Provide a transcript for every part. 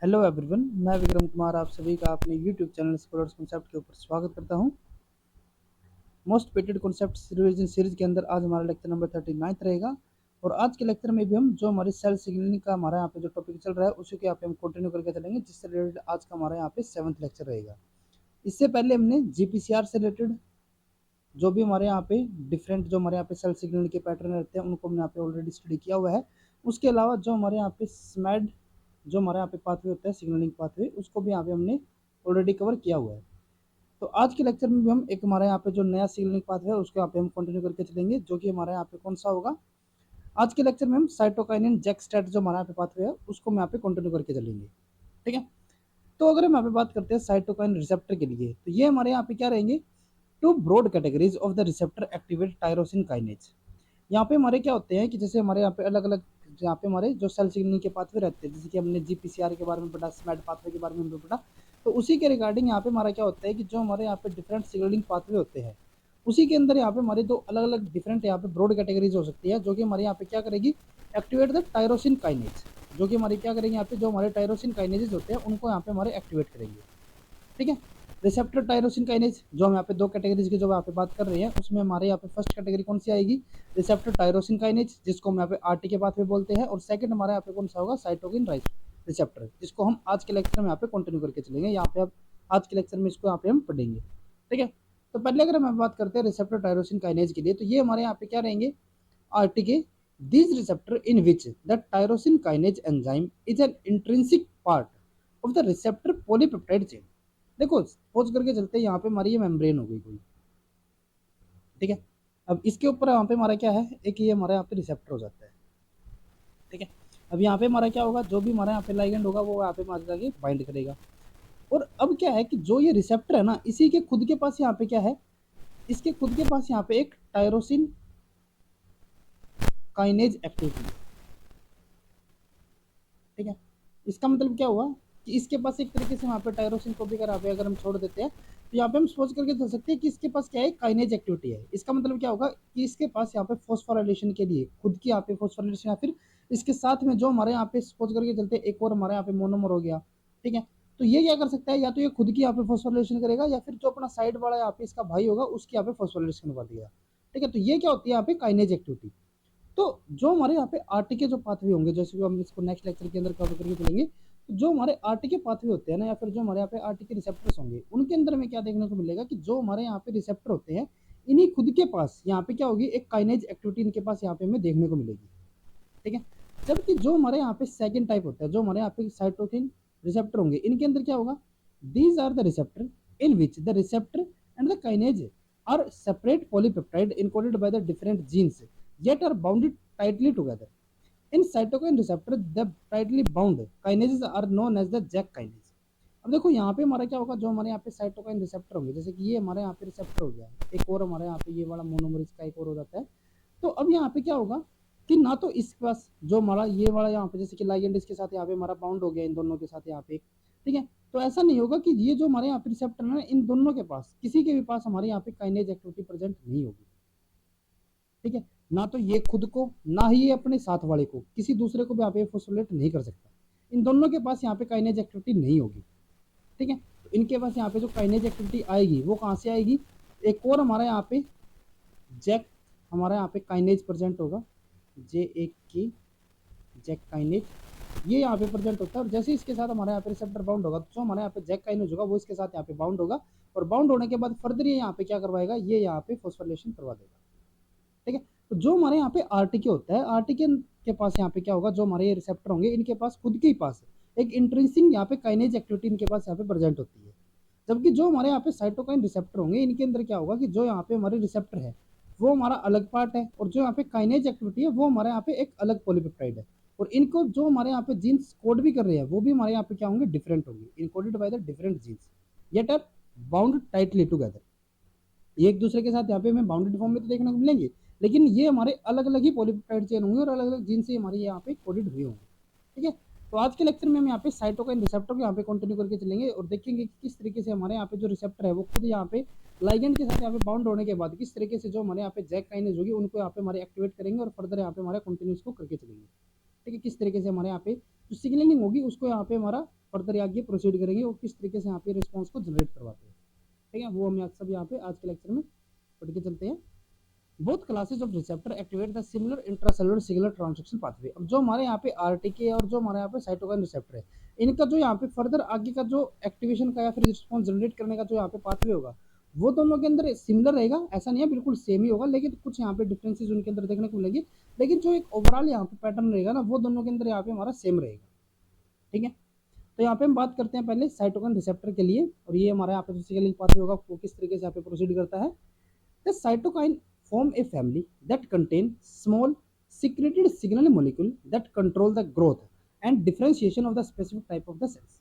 Hello everyone, मैं विक्रम कुमार आप सभी का अपने यूट्यूब चैनल एक्सप्लोरर्स कॉन्सेप्ट के ऊपर स्वागत करता हूं। मोस्ट पेटेड कॉन्सेप्ट रिवीजन सीरीज के अंदर आज हमारा लेक्चर नंबर 39 रहेगा। और आज के लेक्चर में भी हम जो हमारी सेल सिग्नलिंग का हमारा यहाँ पे जो टॉपिक चल रहा है उसी के यहाँ पे हम कंटिन्यू करके चलेंगे, जिससे रिलेटेड आज का हमारा यहाँ पे 7th लेक्चर रहेगा। इससे पहले हमने जीपीसीआर से रिलेटेड जो भी हमारे यहाँ पे डिफरेंट जो हमारे यहाँ पे सेल सिग्नलिंग के पैटर्न रहते हैं उनको हमने यहाँ पे ऑलरेडी स्टडी किया हुआ है। उसके अलावा जो हमारे यहाँ पे स्मैड जो हमारे यहाँ पे पाथवे होता है सिग्नलिंग पाथवे, उसको भी यहाँ पे हमने ऑलरेडी कवर किया हुआ है। तो आज के लेक्चर में भी हम एक हमारे यहाँ पे जो नया सिग्नलिंग पाथवे है उसको यहाँ पे हम कंटिन्यू करके चलेंगे, जो कि हमारे यहाँ पे कौन सा होगा। आज के लेक्चर में हम साइटोकाइनिन जैकस्टेट जो हमारे यहाँ पे पाथवे है उसको हम यहाँ पे कंटिन्यू करके चलेंगे। ठीक है, तो अगर हम यहाँ पे बात करते हैं साइटोकाइन रिसेप्टर के लिए, तो ये हमारे यहाँ पे क्या रहेंगे, two broad categories of the receptor activate tyrosine kinase. यहाँ पे हमारे क्या होते हैं कि जैसे हमारे यहाँ पे अलग अलग यहाँ पे हमारे जो सेल सिग्नलिंग के पाथवे रहते हैं, जैसे कि हमने जीपीसीआर के बारे में पढ़ा, स्मैड पाथवे के बारे में पढ़ा, तो उसी के रिगार्डिंग यहाँ पे हमारा क्या होता है कि जो हमारे यहाँ पे डिफरेंट सिग्नलिंग पाथवे होते हैं उसी के अंदर यहाँ पे हमारे दो अलग अलग डिफरेंट यहाँ पे ब्रॉड कैटेगरीज हो सकती है, जो कि हमारे यहाँ पे क्या करेगी, एक्टिवेट द टायरोसिन काइनेज, जो कि हमारे क्या करेंगे यहाँ पे जो हमारे टायरोसिन काइनेजेस होते हैं उनको यहाँ पे हमारे एक्टिवेट करेंगे। ठीक है, रिसेप्टर टायरोसिन काइनेज जो हम यहाँ पे दो कैटेगरीज की जो यहाँ पे बात कर रहे हैं उसमें हमारे यहाँ पे फर्स्ट कैटेगरी कौन सी आएगी, रिसेप्टर टायरोसिन काइनेज, जिसको हम यहाँ पे आरटी के पाथवे बोलते हैं। और सेकंड हमारे यहाँ पे कौन सा होगा, साइटोकिन रिसेप्टर, जिसको हम आज के लेक्चर में यहाँ पे कंटिन्यू करके चलेंगे। यहाँ पे अब आज के लेक्चर में इसको यहाँ पे हम पढ़ेंगे। ठीक है, तो पहले अगर हम बात करते हैं रिसेप्टर टायरोसिन काइनेज के लिए, तो ये हमारे यहाँ पे क्या रहेंगे, आरटी के these receptor in which the tyrosine kinase enzyme is an intrinsic part of the receptor polypeptide chain। देखो पोज करके चलते हैं, यहाँ पे हमारी ये मेम्ब्रेन हो गई कोई। ठीक है, अब इसके ऊपर यहाँ पे हमारा क्या है, एक ये हमारा यहाँ पे रिसेप्टर हो जाता है। ठीक है, अब यहाँ पे हमारा क्या होगा, जो भी हमारा यहाँ पे लाइगेंड होगा वो यहाँ पे हमारे जाके बाइंड करेगा। और अब क्या है कि जो ये रिसेप्टर है ना, इसी के खुद के पास यहाँ पे क्या है, इसके खुद के पास यहाँ पे एक टायरोसिन काइनेज एक्टिविटी। ठीक है, इसका मतलब क्या हुआ कि इसके पास एक तरीके से वहाँ पे टायरोसिन को भी अगर हम छोड़ देते हैं तो यहाँ पे हम सपोज करके चल सकते हैं कि इसके पास क्या है, काइनेज एक्टिविटी है। इसका मतलब क्या होगा कि इसके पास यहाँ पे फॉस्फोराइलेशन के लिए खुद की यहाँ पे फॉस्फोराइलेशन, या फिर इसके साथ में जो हमारे यहाँ पे सपोज करके चलते हैं एक और हमारे यहाँ पे मोनोमर हो गया। ठीक है, तो ये क्या कर सकता है, या तो ये खुद की यहाँ पे फॉस्फोराइलेशन करेगा या फिर जो अपना साइड वाला यहाँ पे इसका भाई होगा उसकी यहाँ पे फॉस्फोराइलेशन करवा देगा। ठीक है, तो ये क्या होती है यहाँ पे काइनेज एक्टिविटी। तो जो हमारे यहाँ पे आरटी के जो पाथवे होंगे, जैसे कि हम इसको नेक्स्ट लेक्चर के अंदर कवर करके चलेंगे, तो जो हमारे आरटी के पाथवे होते हैं ना, या फिर जो हमारे यहाँ पे आरटी के रिसेप्टर्स होंगे, उनके अंदर में क्या देखने को मिलेगा कि जो हमारे यहाँ पे रिसेप्टर होते हैं इन्हीं खुद के पास यहाँ पे क्या होगी, एक काइनेज एक्टिविटी इनके पास यहाँ पे हमें देखने को मिलेगी। ठीक है, जबकि जो हमारे यहाँ पे सेकंड टाइप होता है, जो हमारे यहाँ पे साइटोकिन रिसेप्टर होंगे, इनके अंदर क्या होगा, these are the receptor in which the receptor and the kinase are separate polypeptide encoded by the different genes yet are bounded tightly together. In cytokine receptor, the tightly bound kinases are known as the Jack kinase। अब देखो यहाँ पे हमारा क्या होगा, जो हमारे यहाँ पे साइटोकाइन रिसेप्टर होंगे, जैसे कि ये हमारे यहाँ पे रिसेप्टर हो गया, एक और हमारे यहाँ पे ये वाला मोनोमर इसका एक और हो जाता है। तो अब यहाँ पे क्या होगा कि ना तो इसके पास जो हमारा ये वाला यहाँ पे जैसे कि लाइगेंड इसके साथ यहाँ पे हमारा बाउंड हो गया इन दोनों के साथ यहाँ पे। ठीक है, तो ऐसा नहीं होगा कि ये जो हमारे यहाँ पे रिसेप्टर है इन दोनों के पास किसी के भी पास हमारे यहाँ पे काइनेज एक्टिविटी प्रेजेंट नहीं होगी। ठीक है, ना तो ये खुद को ना ही ये अपने साथ वाले को किसी दूसरे को भी यहाँ पे फॉस्फोरेट नहीं कर सकता। इन दोनों के पास यहाँ पे काइनेज एक्टिविटी नहीं होगी। ठीक है, तो इनके पास यहाँ पे जो काइनेज एक्टिविटी आएगी वो कहाँ से आएगी, एक और हमारा यहाँ पे जैक हमारा यहाँ पे काइनेज प्रेजेंट होगा, JAK जैक काइनेज, ये यहाँ पे प्रेजेंट होता है। और जैसे इसके साथ हमारे यहाँ पे रिसेप्टर बाउंड होगा, तो जो हमारे यहाँ पे जैक काइनेज होगा वो इसके साथ यहाँ पे बाउंड होगा, और बाउंड होने के बाद फर्दर ये यहाँ पे क्या करवाएगा, ये यहाँ पे फॉस्फोरिलेशन करवा देगा। ठीक है, तो जो हमारे यहाँ पे आरटीके होता है, आरटीके के पास यहाँ पे क्या होगा, जो हमारे ये रिसेप्टर होंगे इनके पास खुद के ही पास एक इंट्रिंसिक यहाँ पे काइनेज एक्टिविटी इनके पास यहाँ पे प्रेजेंट होती है। जबकि जो हमारे यहाँ पे साइटोकाइन रिसेप्टर होंगे इनके अंदर क्या होगा कि जो यहाँ पे हमारे रिसेप्टर है वो हमारा अलग पार्ट है, और जो यहाँ पे काइनेज एक्टिविटी है वो हमारे यहाँ पे एक अलग पॉलीपेप्टाइड है। और इनको जो हमारे यहाँ पे जीन्स कोड भी कर रहे हैं वो भी हमारे यहाँ पे क्या होंगे, डिफरेंट होंगे, encoded by the different genes yet are bound tightly together. ये एक दूसरे के साथ यहाँ पे हमें बाउंडेड फॉर्म में तो देखने को मिलेंगे, लेकिन ये हमारे अलग अलग ही पॉलीपेप्टाइड चेन होंगे और अलग अलग जीन से हमारे यहाँ पे कोडेड हुए होंगे। ठीक है, तो आज के लेक्चर में हम यहाँ पे साइटोकाइन रिसेप्टर को यहाँ पे कंटिन्यू करके चलेंगे और देखेंगे कि किस तरीके से हमारे यहाँ पे जो रिसेप्टर है वो खुद यहाँ पे लाइगेंड के साथ यहाँ पे बाउंड होने के बाद किस तरीके से जो हमारे यहाँ पे जैक काइनेज होगी उनको यहाँ पे हमारे एक्टिवेट करेंगे और फर्दर यहाँ पे हमारे कंटिन्यू इसको करके चलेंगे। ठीक है, किस तरीके से हमारे यहाँ पे जो सिग्नलिंग होगी उसको यहाँ पे हमारा फर्दर आगे प्रोसीड करेंगे और किस तरीके से यहाँ पे रिस्पॉन्स को जनरेट करवाते हैं, ठीक है, वो हम सब यहाँ पे आज के लेक्चर में पढ़ के चलते हैं। Both classes of receptor activate the similar intracellular signal transduction pathway. अब जो हमारे यहाँ पे आरटीके और जो हमारे यहाँ पे साइटोकाइन रिसेप्टर है, इनका जो यहाँ पे फर्दर आगे का जो एक्टिवेशन का या फिर रिस्पॉन्स जनरेट करने का जो यहाँ पे पाथवे होगा वो दोनों के अंदर सिमिलर रहेगा, ऐसा नहीं है बिल्कुल सेम ही होगा, लेकिन कुछ यहाँ पे डिफरेंसेस उनके अंदर देखने को मिलेंगे, लेकिन जो एक ओवरऑल यहाँ पे पैटर्न रहेगा ना वो दोनों के अंदर यहाँ पे हमारा सेम रहेगा, ठीक है। तो यहाँ पे हम बात करते हैं पहले साइटोकाइन रिसेप्टर के लिए, और ये हमारा यहाँ पे जो सिग्नलिंग पाथवे होगा वो किस तरीके से यहाँ पे प्रोसीड करता है। The cytokine form a family that contain small secreted signal molecule that control the growth and differentiation of the specific type of the cells।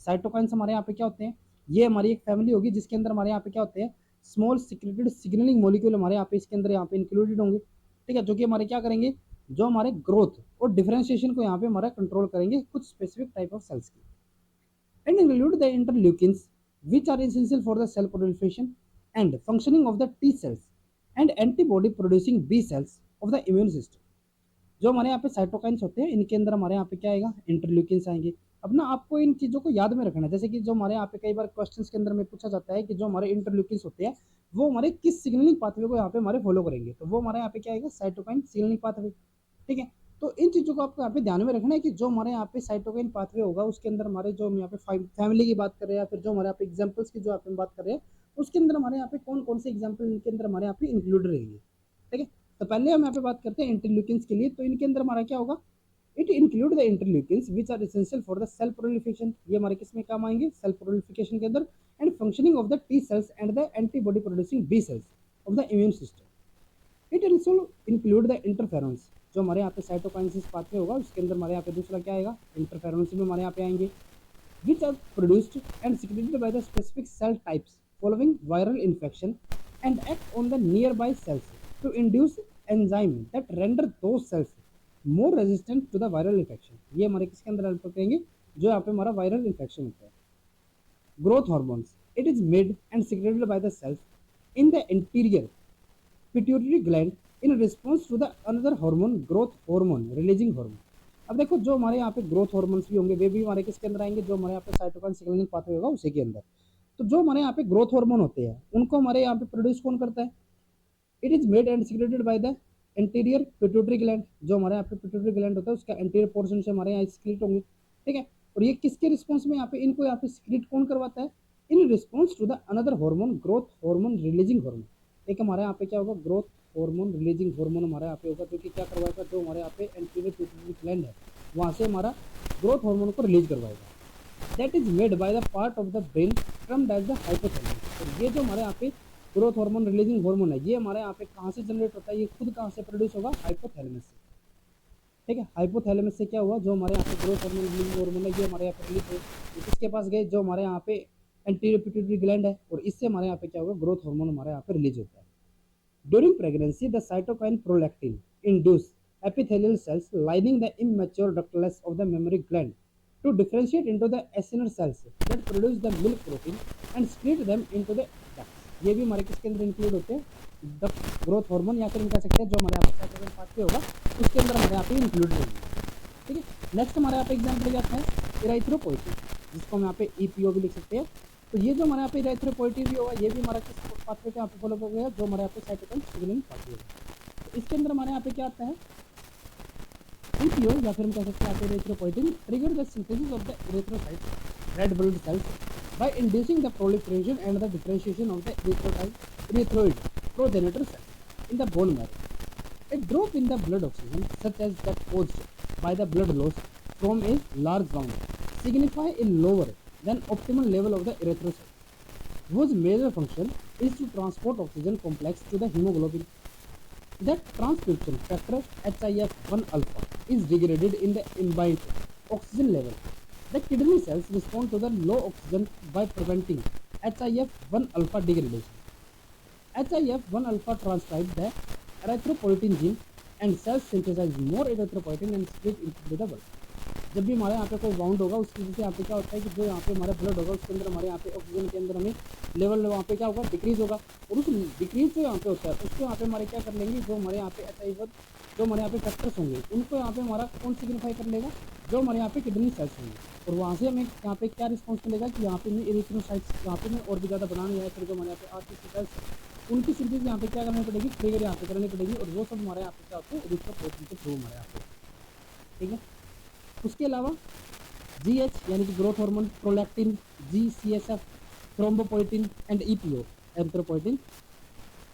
Cytokines हमारे यहाँ पे क्या होते हैं, ये हमारी एक फैमिली होगी जिसके अंदर हमारे यहाँ पे क्या होते हैं स्मॉल सिक्रेटेड सिग्नलिंग मॉलिक्यूल हमारे यहाँ पे इसके अंदर यहाँ पे इंक्लूडेड होंगे, ठीक है, जो कि हमारे क्या करेंगे, जो हमारे ग्रोथ और डिफरेंशिएशन को यहाँ पे हमारा कंट्रोल करेंगे कुछ स्पेसिफिक टाइप ऑफ सेल्स की। And include the interleukins which are essential for the cell proliferation and functioning of the T cells and antibody producing B cells of the immune system. जो हमारे यहाँ पे cytokines होते हैं इनके अंदर हमारे यहाँ पे क्या आएगा, इंटरल्यूकिन्स आएंगे। अब ना आपको इन चीज़ों को याद में रखना, जैसे कि जो हमारे यहाँ पे कई बार क्वेश्चंस के अंदर में पूछा जाता है कि जो हमारे इंटरल्यूकिन्स होते हैं वो हमारे किस सिग्नलिंग पाथवे को यहाँ पे हमारे फॉलो करेंगे, तो वो हमारे यहाँ पे क्या आएगा, साइटोकाइन सिग्नलिंग पाथवे, ठीक है। तो इन चीज़ों को आपको यहाँ पे ध्यान में रखना है कि जो हमारे यहाँ पे साइटोकाइन पाथवे होगा उसके अंदर हमारे जो हम यहाँ पे फैमिली की बात कर रहे हैं या फिर जो हमारे यहाँ पे एग्जाम्पल्स की जो आप बात कर रहे हैं उसके अंदर हमारे यहाँ पे कौन कौन से एग्जाम्पल इनके अंदर हमारे यहाँ पे इंक्लूड रहेंगे, ठीक है। तो पहले हम यहाँ पे बात करते हैं इंटरल्यूकिन्स के लिए, तो इनके अंदर हमारा क्या होगा, it include the interleukins which are essential for the cell proliferation, ये हमारे किस में काम आएंगे, सेल प्रोलिफरेशन के अंदर, and functioning of the T cells and the antibody producing B cells of the immune system. It also include the interferons, जो हमारे यहाँ पे साइटोकाइनेसिस पाथवे होगा उसके अंदर हमारे यहाँ पे दूसरा क्या आएगा, इंटरफेरॉन्स में हमारे यहाँ पे आएंगे, which are produced and secreted by the specific cell types following viral infection and act on the nearby cells to induce enzyme that render those cells more resistant to the viral infection। ये हमारे किसके अंदर help करेंगे, जो यहाँ पे हमारा viral infection होता है। Growth hormones, it is made and secreted by the cells in the interior pituitary gland in response to the another hormone, growth hormone releasing hormone. अब देखो जो हमारे यहाँ पे ग्रोथ हार्मोन्स भी होंगे वे भी हमारे किसके अंदर आएंगे, जो हमारे यहाँ पे साइटोकाइन सिग्नलिंग पाथवे होगा उसी के अंदर। तो जो हमारे यहाँ पे ग्रोथ हार्मोन होते हैं उनको हमारे यहाँ पे प्रोड्यूस कौन करता है, it is made and secreted by the anterior pituitary gland, जो हमारे यहाँ पे पिट्यूटरी ग्लैंड होता है उसका एंटीरियर पोर्शन से हमारे यहाँ सिक्रेट होंगे, ठीक है। और ये किसके रिस्पॉन्स में यहाँ पे इनको यहाँ पे सिक्रेट कौन करवाता है, in response to the another hormone, growth hormone releasing hormone. एक हमारे यहाँ पे क्या होगा, ग्रोथ हार्मोन रिलीजिंग हार्मोन हमारे यहाँ पे होगा, जो कि क्या करवाएगा, जो हमारे यहाँ पे एंटीरियर पिट्यूटरी ग्लैंड है वहाँ से हमारा ग्रोथ हार्मोन को रिलीज करवाएगा। That is made by the part of the brain termed as the hypothalamus. और ये जो हमारे यहाँ पे ग्रोथ हार्मोन रिलीजिंग हार्मोन है ये हमारे यहाँ पे कहाँ से जनरेट होता है, ये खुद कहाँ से प्रोड्यूस होगा, हाइपोथैलेमस से, ठीक है। हाइपोथैलेमस से क्या हुआ, जो हमारे यहाँ पे ग्रोथ हार्मोन रिलीजिंग हार्मोन है ये हमारे यहाँ पे रिलीज हुए, इसके पास गए जो हमारे यहाँ पे एंटीरियर पिट्यूटरी ग्लैंड है, और इससे हमारे यहाँ पे क्या होगा, ग्रोथ हार्मोन हमारे यहाँ पे रिलीज होता है। During pregnancy the cytokine prolactin induce epithelial cells lining the immature ductless of the mammary gland to differentiate into the acinar cells that produce the milk protein and split them into the ducts। ये भी हमारे किसके अंदर include होते हैं, duct growth hormone, या फिर हम कह सकते हैं जो हमारे यहाँ पे साइटोकाइन पाथवे होगा उसके अंदर हमारे यहाँ पे इंक्लूड रहेंगे, ठीक है। नेक्स्ट हमारे यहाँ पे एग्जाम्पल क्या है, इराइथ्रोपोइटिन, जिसको हम यहाँ पे EPO भी लिख सकते हैं। तो ये जो हमारे यहाँ पे इराइथ्रोपोइटिन भी होगा ये भी हमारा किस पाथवे के यहाँ पे फॉलो हो गया, जो हमारे यहाँ पे साइटोकाइन सिग्नलिंग पाथवे होगा। तो इसके अंदर हमारे यहाँ पे क्या आता है, EPO या फिर हम कह सकते हैं यहाँ पे erythropoietin trigger the synthesis of the erythrocytes red blood cells by inducing the proliferation and the differentiation of the erythroid progenitor cells in the bone marrow। A drop in the blood oxygen such as that caused by the blood loss from a large wound signify a lower than optimal level of the erythrocytes whose major function is to transport oxygen complex to the hemoglobin। That transcription factor HIF-1 alpha is degraded in the imbibed oxygen level। The kidney cells respond to the low oxygen by preventing HIF-1 alpha degradation। HIF-1 alpha transcribe the erythropoietin gene and cells synthesize more erythropoietin and split into the blood। जब भी हमारे यहाँ पे कोई bound होगा उसकी वजह से यहाँ पे क्या होता है कि जो यहाँ पे हमारा ब्लड होगा उसके अंदर हमारे यहाँ पे ऑक्सीजन के अंदर हमें लेवल वहाँ पे क्या होगा, डिक्रीज होगा, और उस डिक्रीज जो यहाँ पे होता है उसको यहाँ पे हमारे क्या कर लेंगे, जो हमारे यहाँ पे जो हमारे यहाँ पे फैक्टर्स होंगे उनको यहाँ पे हमारा कौन सिग्निफाई कर लेगा, जो हमारे यहाँ पे किडनी सेल्स होंगे, और वहाँ से हमें यहाँ पे क्या रिस्पॉन्स मिलेगा कि यहाँ पे हमें इरिथ्रोसाइट्स यहाँ पे और भी ज़्यादा बनाने या फिर जो हमारे यहाँ पे आरटीसी सेल्स उनकी सिंथेसिस यहाँ पे क्या करनी पड़ेगी, ट्रिगर यहाँ पे करनी पड़ेगी, और वो सब हमारे यहाँ पे क्या होते हैं इरिथ्रोपोइटिन के थ्रू हमारे यहाँ पे। ठीक है, उसके अलावा GH यानी कि growth hormone, prolactin, GCSF, thrombopoietin and EPO, erythropoietin,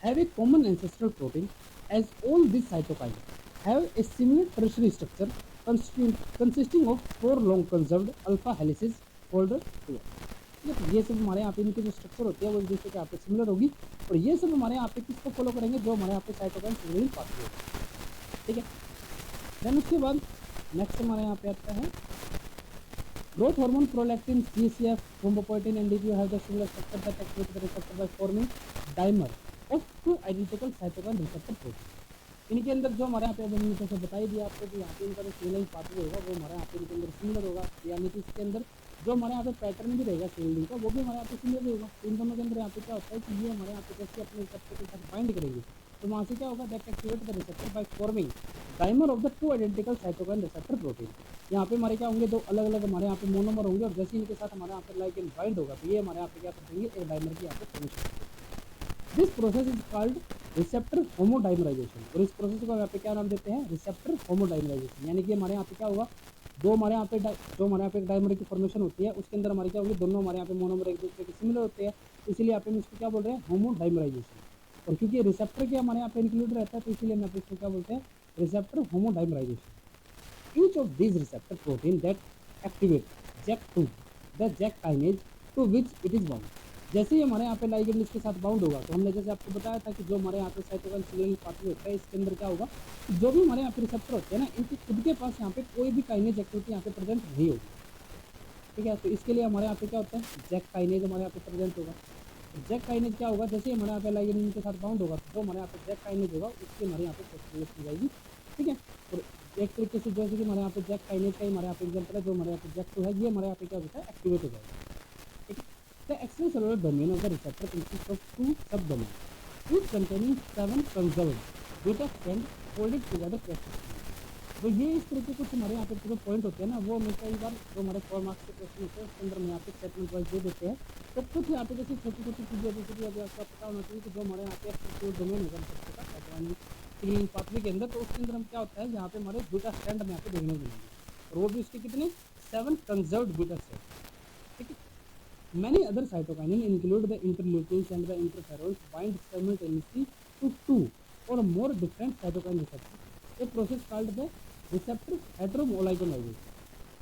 have a common ancestral protein, as all these cytokines have a similar tertiary structure consisting of 4 long conserved alpha helices called 2. तो ये सब हमारे यहाँ पे इनकी जो स्ट्रक्चर होती है वो एक दूसरे के यहाँ पे सिमिलर होगी, और ये सब हमारे यहाँ पे किसको फॉलो करेंगे, जो हमारे यहाँ पे साइटोकाइन सिग्नलिंग पाथवे होगा। ठीक है, देन उसके बाद नेक्स्ट हमारे यहाँ पे आता है growth hormone, prolactin, GCF, thrombopoietin and EPO have the similar structure that activate the receptor by forming dimer of two identical cytokine receptor protein. इनके अंदर जो हमारे यहाँ पे मैंने जैसे बताई दिया आपको कि यहाँ पे इनका जो सिग्नलिंग पाथवे होगा वो हमारे यहाँ पे इनके अंदर सिमिलर होगा, यानी कि इसके अंदर जो हमारे यहाँ पे पैटर्न भी रहेगा सिग्नलिंग का वो भी हमारे यहाँ पे सिमिलर होगा। इन दोनों के अंदर यहाँ पे क्या होता है कि ये हमारे यहाँ पे जैसे अपने रिसेप्टर के साथ बाइंड करेंगे तो वहाँ से क्या होगा, that activate the receptor by forming dimer of the two identical cytokine receptor protein. यहाँ पे हमारे क्या होंगे, दो अलग अलग हमारे यहाँ पे मोनोमर होंगे, और जैसे इनके साथ हमारे यहाँ पे लाइगेंड बाइंड होगा तो ये हमारे यहाँ पे क्या कर देंगे, एक डाइमर की यहाँ पे formation. This process is called receptor homodimerization, और इस प्रोसेस को यहाँ पे क्या नाम देते हैं, रिसेप्टर होमोडाइमराइजेशन। यानी कि हमारे यहाँ पे क्या होगा, दो हमारे यहाँ पे जो हमारे यहाँ पे एक डाइमर की फॉर्मेशन होती है उसके अंदर हमारे क्या होगी, दोनों हमारे यहाँ पे मोनोमर एक दूसरे के सिमिलर होते हैं, इसलिए यहाँ पे हम इसको क्या बोल रहे हैं, होमोडाइमराइजेशन। और क्योंकि रिसेप्टर के हमारे यहाँ पे इंक्लूड रहता है तो इसीलिए हम इसको क्या बोलते हैं, receptor homodimerization. Each of these receptor protein that activate JAK2 the JAK kinase to which it is bound. जैसे ही हमारे यहाँ पे लाइगेंड इसके साथ बाउंड होगा तो हमने जैसे आपको बताया था कि जो हमारे यहाँ पे साइटोकाइन सिग्नलिंग पाथवे होता है इसके अंदर क्या होगा, जो भी हमारे यहाँ पे रिसेप्टर होते हैं ना इनके खुद के पास यहाँ पे कोई भी काइनेज एक्टिविटी यहाँ पे प्रेजेंट नहीं होगी। ठीक है, तो इसके लिए हमारे यहाँ पे क्या होता है, JAK काइनेज हमारे यहाँ पे प्रेजेंट होगा। JAK काइनेज क्या होगा, जैसे ही हमारे यहाँ पे लाइगेंड इनके साथ बाउंड होगा तो जो हमारे यहाँ पे JAK काइनेज होगा उसकी हमारे यहाँ पे फॉस्फोराइलेशन की जाएगी। ठीक है, और एक तरीके से जैसे कि हमारे यहाँ पे JAK काइनेज का ही हमारे यहाँ पे एग्जाम्पल है, जो हमारे यहाँ पे JAK2 है ये हमारे यहाँ पे क्या होता है, एक्टिवेट हो जाएगा। ठीक है, the extracellular domain of the receptor consists of two subdomains, each containing 7 conserved beta strands folded together persistently। तो ये इस तरह के कुछ हमारे यहाँ पे जो पॉइंट होते हैं ना वो हमें कई बार जो हमारे 4 मार्क्स के क्वेश्चन होते हैं उसके अंदर हम यहाँ पे स्टेटमेंट वाइज दे देते हैं। तो कुछ यहाँ पे जैसे छोटी छोटी चीज़ें जैसे कि अभी आपको पता होना चाहिए कि जो हमारे यहाँ पे एक्सट्रेसेलुलर डोमेन होगा सिग्नलिंग पाथवे के अंदर, तो उसके अंदर हम क्या होता है यहाँ पे हमारे बीटा स्ट्रैंड हम यहाँ पे देखने को मिलेंगे, और वो भी उसके कितने 7 कंजर्व्ड बीटा स्ट्रैंड। ठीक है, many other cytokinin include the interleukins and the interferons bind simultaneously to two or more different cytokine receptors, a process called the receptor heteromoligonization।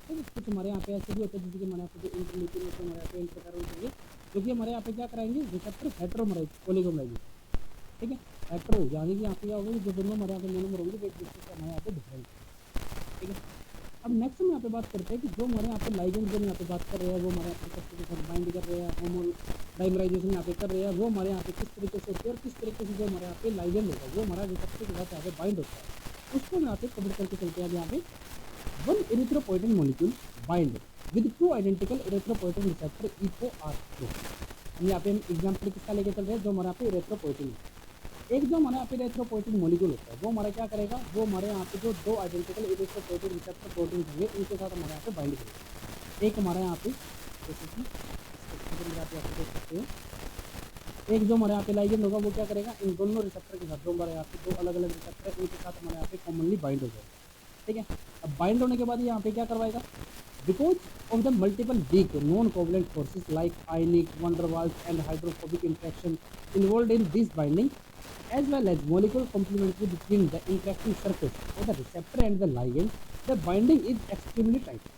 ठीक है, कुछ हमारे यहाँ पे ऐसे भी होते हैं जैसे कि हमारे यहाँ पे जो इंटरल्यूकिन होते हैं हमारे यहाँ पे इंटरफेरॉन होंगे जो कि हमारे यहाँ पे क्या कराएंगे, रिसेप्टर हेटरोमोलाइजेशन। ठीक है, हेटरो यानी कि यहाँ पे क्या होगा, जो दोनों हमारे यहाँ पे मोनोमर होंगे वो एक दूसरे से हमारे यहाँ पे डिफरेंट। ठीक है, अब नेक्स्ट हम यहाँ पे बात करते हैं कि जो हमारे यहाँ पे लाइगेंड जो यहाँ पे बात कर रहे हैं वो हमारे यहाँ पे रिसेप्टर के साथ बाइंड कर रहे हैं, होमोडाइमराइजेशन यहाँ पे कर रहे हैं, वो हमारे यहाँ पे किस तरीके से होती है और किस तरीके से जो हमारे यहाँ पे लाइगेंड होगा वो हमारा रिसेप्टर के साथ यहाँ पे बाइंड होता है, उसको हम यहाँ पे कवर करके चलते हैं। यहाँ पे one erythropoietin molecule bind with two identical erythropoietin receptor EPO-R2। हम यहाँ पे एग्जाम्पल किसका लेके चल रहे हैं, जो हमारे यहाँ पे इरिथ्रोपोइटिन है। एक जो हमारे यहाँ पे इरिथ्रोपोइटिन मॉलिक्यूल होता है वो हमारा क्या करेगा, वो हमारे यहाँ पे जो दो आइडेंटिकल इरिथ्रोपोइटिन रिसेप्टर प्रोटीन होंगे उनके साथ हमारे यहाँ पे बाइंड करेगा। एक हमारे यहाँ पे जैसे कि आप देख सकते हैं, एक जो हमारे यहाँ पे लाइगेंड होगा वो क्या करेगा, इन दोनों रिसेप्टर के साथ जो हमारे यहाँ पे दो अलग अलग रिसेप्टर है उनके साथ हमारे यहाँ पे कॉमनली बाइंड हो जाएगा। ठीक है, अब बाइंड होने के बाद यहाँ पे क्या करवाएगा, because of the multiple weak non-covalent forces like ionic, van der Waals and hydrophobic interaction involved in this binding, as well as molecular complementary between the interacting surface of the receptor and the ligand, the binding is extremely tight।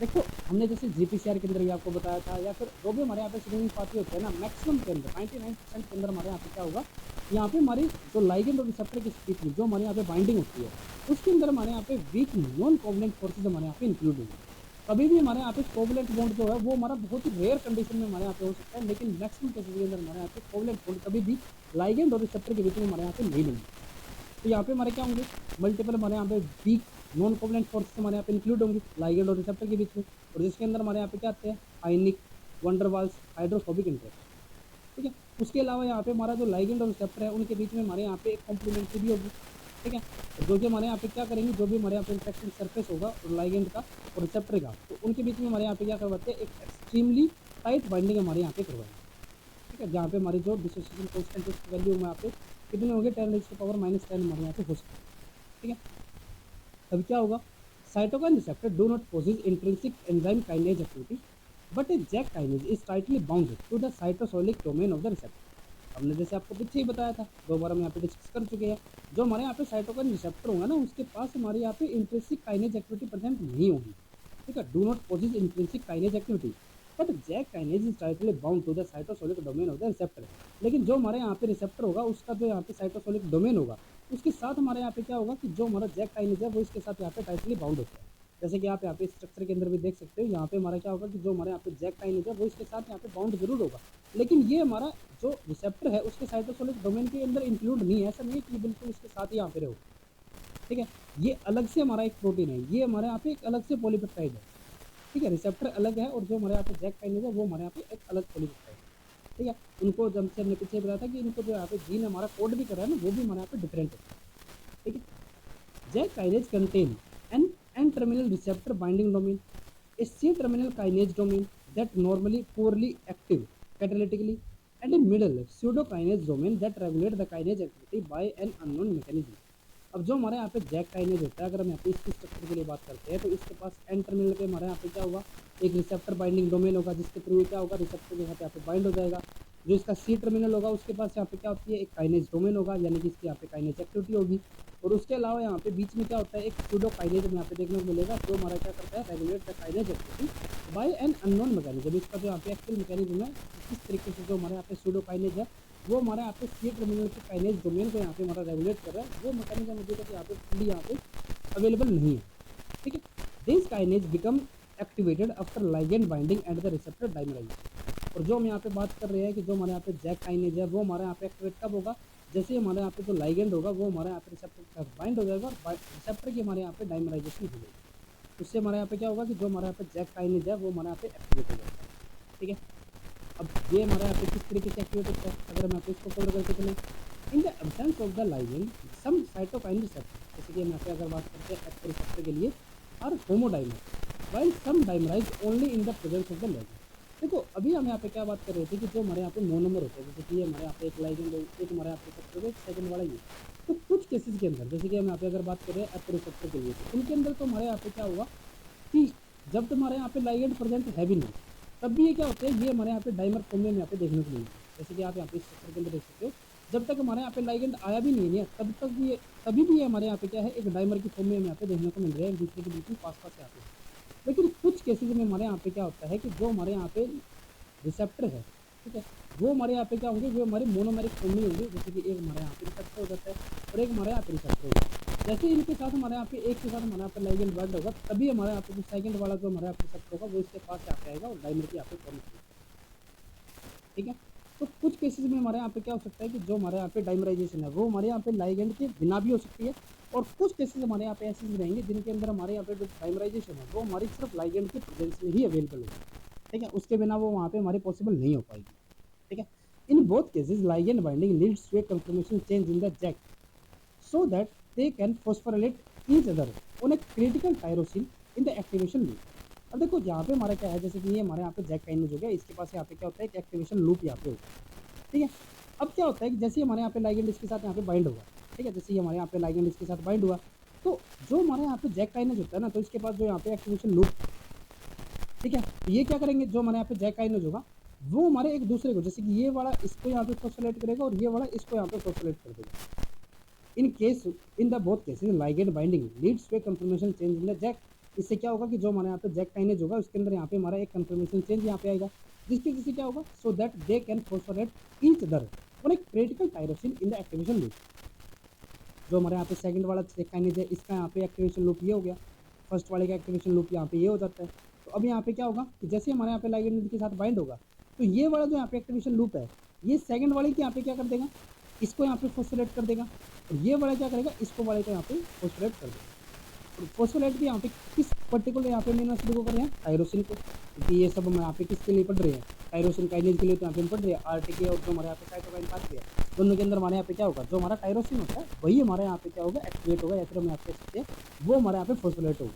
देखो हमने जैसे GPCR के अंदर भी आपको बताया था, या फिर जो भी हमारे यहाँ पे सिग्नलिंग पाथवे होते हैं ना मैक्सिमम के अंदर 99% के अंदर हमारे यहाँ पे क्या होगा, यहाँ पे हमारी जो लाइगेंड और रिसेप्टर के बीच में जो हमारे यहाँ पे बाइंडिंग होती है उसके अंदर हमारे यहाँ पे वीक नॉन कोवलेंट फोर्सेज हमारे यहाँ पे इंक्लूड होंगे। कभी भी हमारे यहाँ पे कोवलेंट बॉन्ड जो है वो हमारा बहुत ही रेयर कंडीशन में हमारे यहाँ पे हो सकता है, लेकिन मैक्सिमम केसेस के अंदर हमारे यहाँ पे कोवलेंट बॉन्ड कभी भी लाइगेंड और रिसेप्टर के बीच में हमारे यहाँ पे नहीं मिलेंगे। तो यहाँ पे हमारे क्या होंगे, मल्टीपल हमारे यहाँ पे वीक नॉन कोवलेंट फोर्सेस हमारे यहाँ पे इंक्लूड होंगे लाइगेंड और रिसेप्टर के बीच में, और जिसके अंदर हमारे यहाँ पे क्या आते हैं, आयनिक, van der Waals, hydrophobic interaction. ठीक है, उसके अलावा यहाँ पे हमारा जो लाइगेंड और रिसेप्टर है उनके बीच में हमारे यहाँ पे एक कॉम्प्लीमेंट्री भी होगी। ठीक है। और जो कि हमारे यहाँ पे क्या करेंगे, जो भी हमारे यहाँ पे इंटरेक्शन सरफेस होगा और लाइगेंड का और रिसेप्टर का, तो उनके बीच में हमारे यहाँ पे क्या करवाते हैं, एक एक्सट्रीमली टाइट बाइंडिंग हमारे यहाँ पे करवाएंगे। ठीक है, जहाँ पे हमारी जो डिसोसिएशन कांस्टेंट की वैल्यू में यहाँ पे कितने होंगे, 10⁻⁻⁻10 हमारे यहाँ पे हो सकते हैं। ठीक है, तब क्या होगा, cytokine receptor do not possess intrinsic enzyme kinase activity but a JAK kinase is tightly bound to the cytosolic domain of the receptor. हमने जैसे आपको पीछे ही बताया था, 2 बार हम यहाँ पे डिस्कस कर चुके हैं, जो हमारे यहाँ पे साइटोकाइन रिसेप्टर होगा ना, उसके पास हमारे यहाँ पे इंट्रिंसिक काइनेज एक्टिविटी प्रेजेंट नहीं होगी। ठीक है, do not possess intrinsic kinase activity but JAK kinase is tightly bound to the cytosolic domain of the receptor. लेकिन जो हमारे यहाँ पे रिसेप्टर होगा, उसका जो यहाँ पे साइटोसोलिक डोमेन होगा, उसके साथ हमारे यहाँ पे क्या होगा कि जो हमारा जैक काइनेज है वो इसके साथ यहाँ पे टाइटली बाउंड होता है। जैसे कि आप यहाँ पे स्ट्रक्चर के अंदर भी देख सकते हो, यहाँ पे हमारा क्या होगा कि जो हमारे यहाँ पे जैक काइनेज है वो इसके साथ यहाँ पे बाउंड जरूर होगा, लेकिन ये हमारा जो रिसेप्टर है उसके साइटोसोलिक डोमेन के अंदर इंक्लूड नहीं है। ऐसा नहीं है कि बिल्कुल इसके साथ ही यहाँ पे रहो। ठीक है, ये अलग से हमारा एक प्रोटीन है, ये हमारे यहाँ पे एक अलग से पॉलीपेप्टाइड है। ठीक है, रिसेप्टर अलग है और जो हमारे यहाँ पे जैक काइनेज है वो हमारे यहाँ पे एक अलग पॉलीपेप्टाइड है। ठीक है, उनको जब से हमने पीछे बताया था कि इनको जो यहाँ पे जीन हमारा कोड भी कर रहा है ना, वो भी हमारे यहाँ पे डिफरेंट है। ठीक है, JAK kinase contain an N-terminal receptor binding domain, a C-terminal kinase domain that normally poorly active catalytically, and a middle pseudokinase domain that regulate the kinase activity by an unknown mechanism। अब जो हमारे यहाँ पे Jack kinase होता है, अगर हम यहाँ पे इसकी स्ट्रक्चर के लिए बात करते हैं, तो इसके पास एन टर्मिनल पे हमारे यहाँ पे क्या होगा, एक रिसेप्टर बाइंडिंग डोमेन होगा, जिसके थ्रू क्या होगा, रिसेप्टर के साथ यहाँ पे बाइंड हो जाएगा। जो इसका सी टर्मिनल होगा, उसके पास यहाँ पे क्या होती है, एक काइनेज डोमेन होगा, यानी कि इसकी यहाँ पे काइनेज एक्टिविटी होगी। और उसके अलावा यहाँ पे बीच में क्या होता है, एक सूडो काइनेज यहाँ पे देखने को मिलेगा, जो हमारा क्या करता है, regulate the kinase activity by an unknown mechanism. इसका जो यहाँ पे एक्चुअल मैकेनिज्म है, किस तरीके से जो हमारे यहाँ पे सूडो काइनेज है वो हमारे यहाँ पे सी टर्मिनल के काइनेज डोमेन को यहाँ पे हमारा रेगुलेट कर रहा है, वो मैकेनिज्म अभी तक यहाँ पे फुली यहाँ पे अवेलेबल नहीं है। ठीक है, this kinase become activated after ligand binding and the receptor dimerisation. और जो हम यहाँ पे बात कर रहे हैं कि जो हमारे यहाँ पे जैक काइनेज है वो हमारे यहाँ पे एक्टिवेट कब होगा, जैसे हमारे यहाँ पे जो लाइगेंड होगा वो हमारे यहाँ पे रिसेप्टर के साथ बाइंड हो जाएगा और रिसेप्टर की हमारे यहाँ पे डाइमराइजेशन हो जाएगी। उससे हमारे यहाँ पे क्या होगा कि जो हमारे यहाँ पे जैक काइनेज है वो हमारे यहाँ पे एक्टिवेट हो जाएगा। ठीक है, अब ये हमारे यहाँ पे किस तरीके से एक्टिवेट होता है, अगर हम यहाँ पे इसको कवर करके चलें, in the absence of the ligand some cytokine receptor, जैसे कि हम यहाँ पे अगर बात करते हैं एक्टिव रिसेप्टर के लिए, are homodimer while some dimerize only in the presence of the ligand. देखो अभी हम यहाँ पे क्या बात कर रहे थे कि जो हमारे यहाँ पे मोनोमर होते हैं, जैसे कि ये हमारे यहाँ पे एक लाइगेंड, एक हमारे यहाँ पे रिसेप्टर है, सेकंड वाला ये, तो कुछ केसेस के अंदर, जैसे कि हम यहाँ पे अगर बात करें एक्टिव रिसेप्टर के लिए, तो उनके अंदर तो हमारे यहाँ पे क्या होगा कि जब तुम्हारे यहाँ पे लाइगेंड प्रेजेंट है भी नहीं, तब भी ये क्या होते हैं, ये हमारे यहाँ पे डाइमर फॉर्म में यहाँ पे देखने को मिलेंगे। जैसे कि आप यहाँ पे स्ट्रक्चर के अंदर देख सकते हो, जब तक हमारे यहाँ पे लाइगेंड आया भी नहीं है तब तक भी तभी भी ये हमारे यहाँ पे क्या है, एक डाइमर की फॉर्म में यहाँ पे देखने को मिल रहा है, एक दूसरे के बिल्कुल पास पास यहाँ पे। लेकिन कुछ केसेज में हमारे यहाँ पे क्या होता है कि जो हमारे यहाँ पे रिसेप्टर है, ठीक है, वो हमारे यहाँ पे क्या होंगे, वो हमारे मोनोमेरिक फॉर्म में होंगे। जैसे कि एक हमारे यहाँ पे रिसेप्टर हो जाता है और एक हमारे यहाँ पे रिसेप्टर होगा। जैसे इनके साथ हमारे यहाँ पे एक के साथ हमारे यहाँ पे लाइगेंड बॉन्ड होगा, तभी हमारे यहाँ पे जो सेकंड वाला जो हमारे यहाँ पे रिसेप्टर होगा वो इसके पास यहाँ पे आएगा और डाइमर की यहाँ पे फॉर्म होगी। ठीक है, तो कुछ केसेस में हमारे यहाँ पे क्या हो सकता है कि जो हमारे यहाँ पे डाइमराइजेशन है वो हमारे यहाँ पे लाइगेंड के बिना भी हो सकती है, और कुछ केसेस हमारे यहाँ पे ऐसे भी रहेंगे जिनके अंदर हमारे यहाँ पे जो डाइमराइजेशन है वो हमारी सिर्फ लाइगेंड के प्रेजेंस में ही अवेलेबल होगी। ठीक है, उसके बिना वो वहाँ पे हमारे पॉसिबल नहीं हो पाएगी। ठीक है, in both cases ligand binding leads to a conformation change in the JAK so that they can phosphorylate each other on a critical tyrosine in the activation loop। अब देखो यहाँ पे हमारा क्या है, जैसे कि ये हमारे यहाँ पे जैक काइनेज हो गया, इसके पास यहाँ पे क्या होता है, एक एक्टिवेशन लूप यहाँ पे होगा। ठीक है, अब क्या होता है कि जैसे ही हमारे यहाँ पे लाइगेंड इसके साथ यहाँ पे बाइंड होगा, ठीक है, जैसे ही हमारे यहाँ पे लाइगेंड इसके साथ बाइंड हुआ, तो जो हमारे यहाँ पे जैक काइनेज होता है ना, तो इसके पास जो यहाँ पे एक्टिवेशन लूप, ठीक है, तो ये क्या करेंगे, जो हमारे यहाँ पे जैक काइनेज होगा वो हमारे एक दूसरे को, जैसे कि ये वाला इसको यहाँ पे फोस्फोलेट करेगा और ये वाला इसको यहाँ पे फोस्फोलेट कर देगा। in the both cases ligand binding leads to a conformation change in the jack। इससे क्या होगा कि जो हमारे यहाँ पे जैक काइनेज होगा उसके अंदर यहाँ पे हमारा एक कंफर्मेशन चेंज यहाँ पे आएगा, जिससे क्या होगा, so that they can phosphorylate each other on a critical tyrosine in the activation loop. जो हमारे यहाँ पे सेकंड वाला जैक काइनेज है, इसका यहाँ पे एक्टिवेशन लूप ये हो गया, फर्स्ट वाले का एक्टिवेशन लूप यहाँ पे ये हो जाता है। तो अब यहाँ पे क्या होगा कि जैसे हमारे यहाँ पे लाइगेंड के साथ बाइंड होगा, तो ये वाला जो यहाँ पे एक्टिवेशन लूप है, ये सेकंड वाले के यहाँ पे क्या कर देगा, इसको यहाँ पे फोस्फोरेट कर देगा, और ये वाला क्या करेगा, इसको वाले को यहाँ पे फोस्फोरेट कर देगा। और फोस्फोरेट भी यहाँ पे किस पर्टिकुलर यहाँ पे अमीनो एसिड को कर रहे हैं, टायरोसिन को, क्योंकि ये सब हम यहाँ पे किसके लिए पढ़ रहे हैं, टायरोसिन काइनेज के लिए तो यहाँ पे हम पढ़ रहे हैं आरटीके और जो हमारे यहाँ पे साइटोकाइन पाथवे है, दोनों के अंदर हमारे यहाँ पे क्या होगा, जो हमारा टायरोसिन होता है वही हमारे यहाँ पे क्या होगा, एक्टिवेट होगा, या फिर हम यहाँ पे कह सकते हैं वो हमारे यहाँ पे फॉस्फोलेट होगा।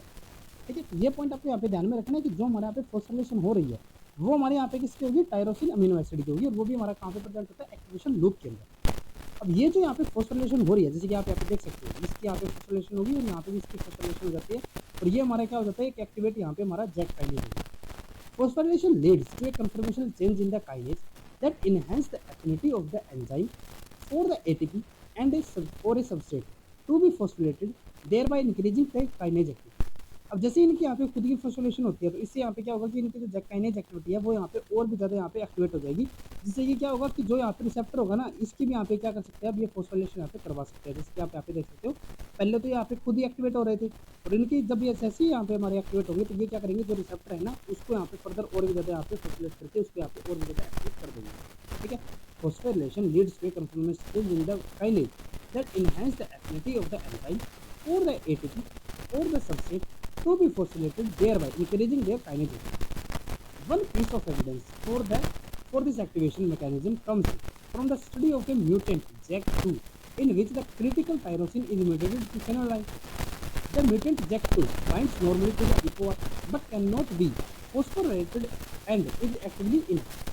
ठीक है, तो ये पॉइंट आपको यहाँ पे ध्यान में रखना है कि जो हमारे यहाँ पे फॉस्फोरिलेशन हो रही है वो हमारे यहाँ पे किसकी होगी, टायरोसिन अमीनो एसिड की होगी, और वो भी हमारा कहाँ पे प्रेजेंट होता है, एक्टिवेशन लूप के अंदर। अब ये जो यहाँ पे फॉस्फोरिलेशन हो रही है, जैसे कि आप यहाँ पे देख सकते हो, इसकी यहाँ पे फॉस्फोरिलेशन होगी और यहाँ पे भी इसकी फॉस्फोरिलेशन हो जाती है, और ये हमारा क्या हो जाता है, एक एक्टिवेट यहाँ पे हमारा जैक काइनेज होगा। Phosphorylation leads to a conformational change in the kinase that enhance the affinity of the enzyme for the ATP and for a substrate to be phosphorylated, thereby increasing the kinase activity. अब जैसे इनकी यहाँ पे खुद की phosphorylation होती है तो इससे यहाँ पे क्या होगा कि इनकी जो जैक काइनेज एक्टिविटी है वो यहाँ पे और भी ज़्यादा यहाँ पे एक्टिवेट हो जाएगी, जिससे ये क्या होगा कि जो यहाँ पे रिसेप्टर होगा ना इसकी भी यहाँ पे क्या कर सकते हैं, अब ये फॉस्फोरिलेशन यहाँ पे करवा सकते हैं। जैसे कि आप यहाँ पे देख सकते हो, पहले तो यहाँ पे खुद ही एक्टिवेट हो रहे थे, और इनकी जब ये जैसे ही यहाँ पे हमारे एक्टिवेट होंगे तो ये क्या करेंगे, जो रिसेप्टर है ना उसको यहाँ पे फर्दर और भी ज़्यादा यहाँ पे फॉस्फोरिलेट करके उसको यहाँ पे और भी ज़्यादा एक्टिवेट कर देंगे। ठीक है, phosphorylation leads to conformation change in the kinase that enhance the affinity of the enzyme for the ATP और the substrate to be phosphorylated, thereby increasing their kinase activity. One piece of evidence for this activation mechanism comes from the study of a mutant JAK2 in which the critical tyrosine is mutated to phenylalanine. The mutant JAK2 binds normally to the EPO but cannot be phosphorylated and is actively inactive.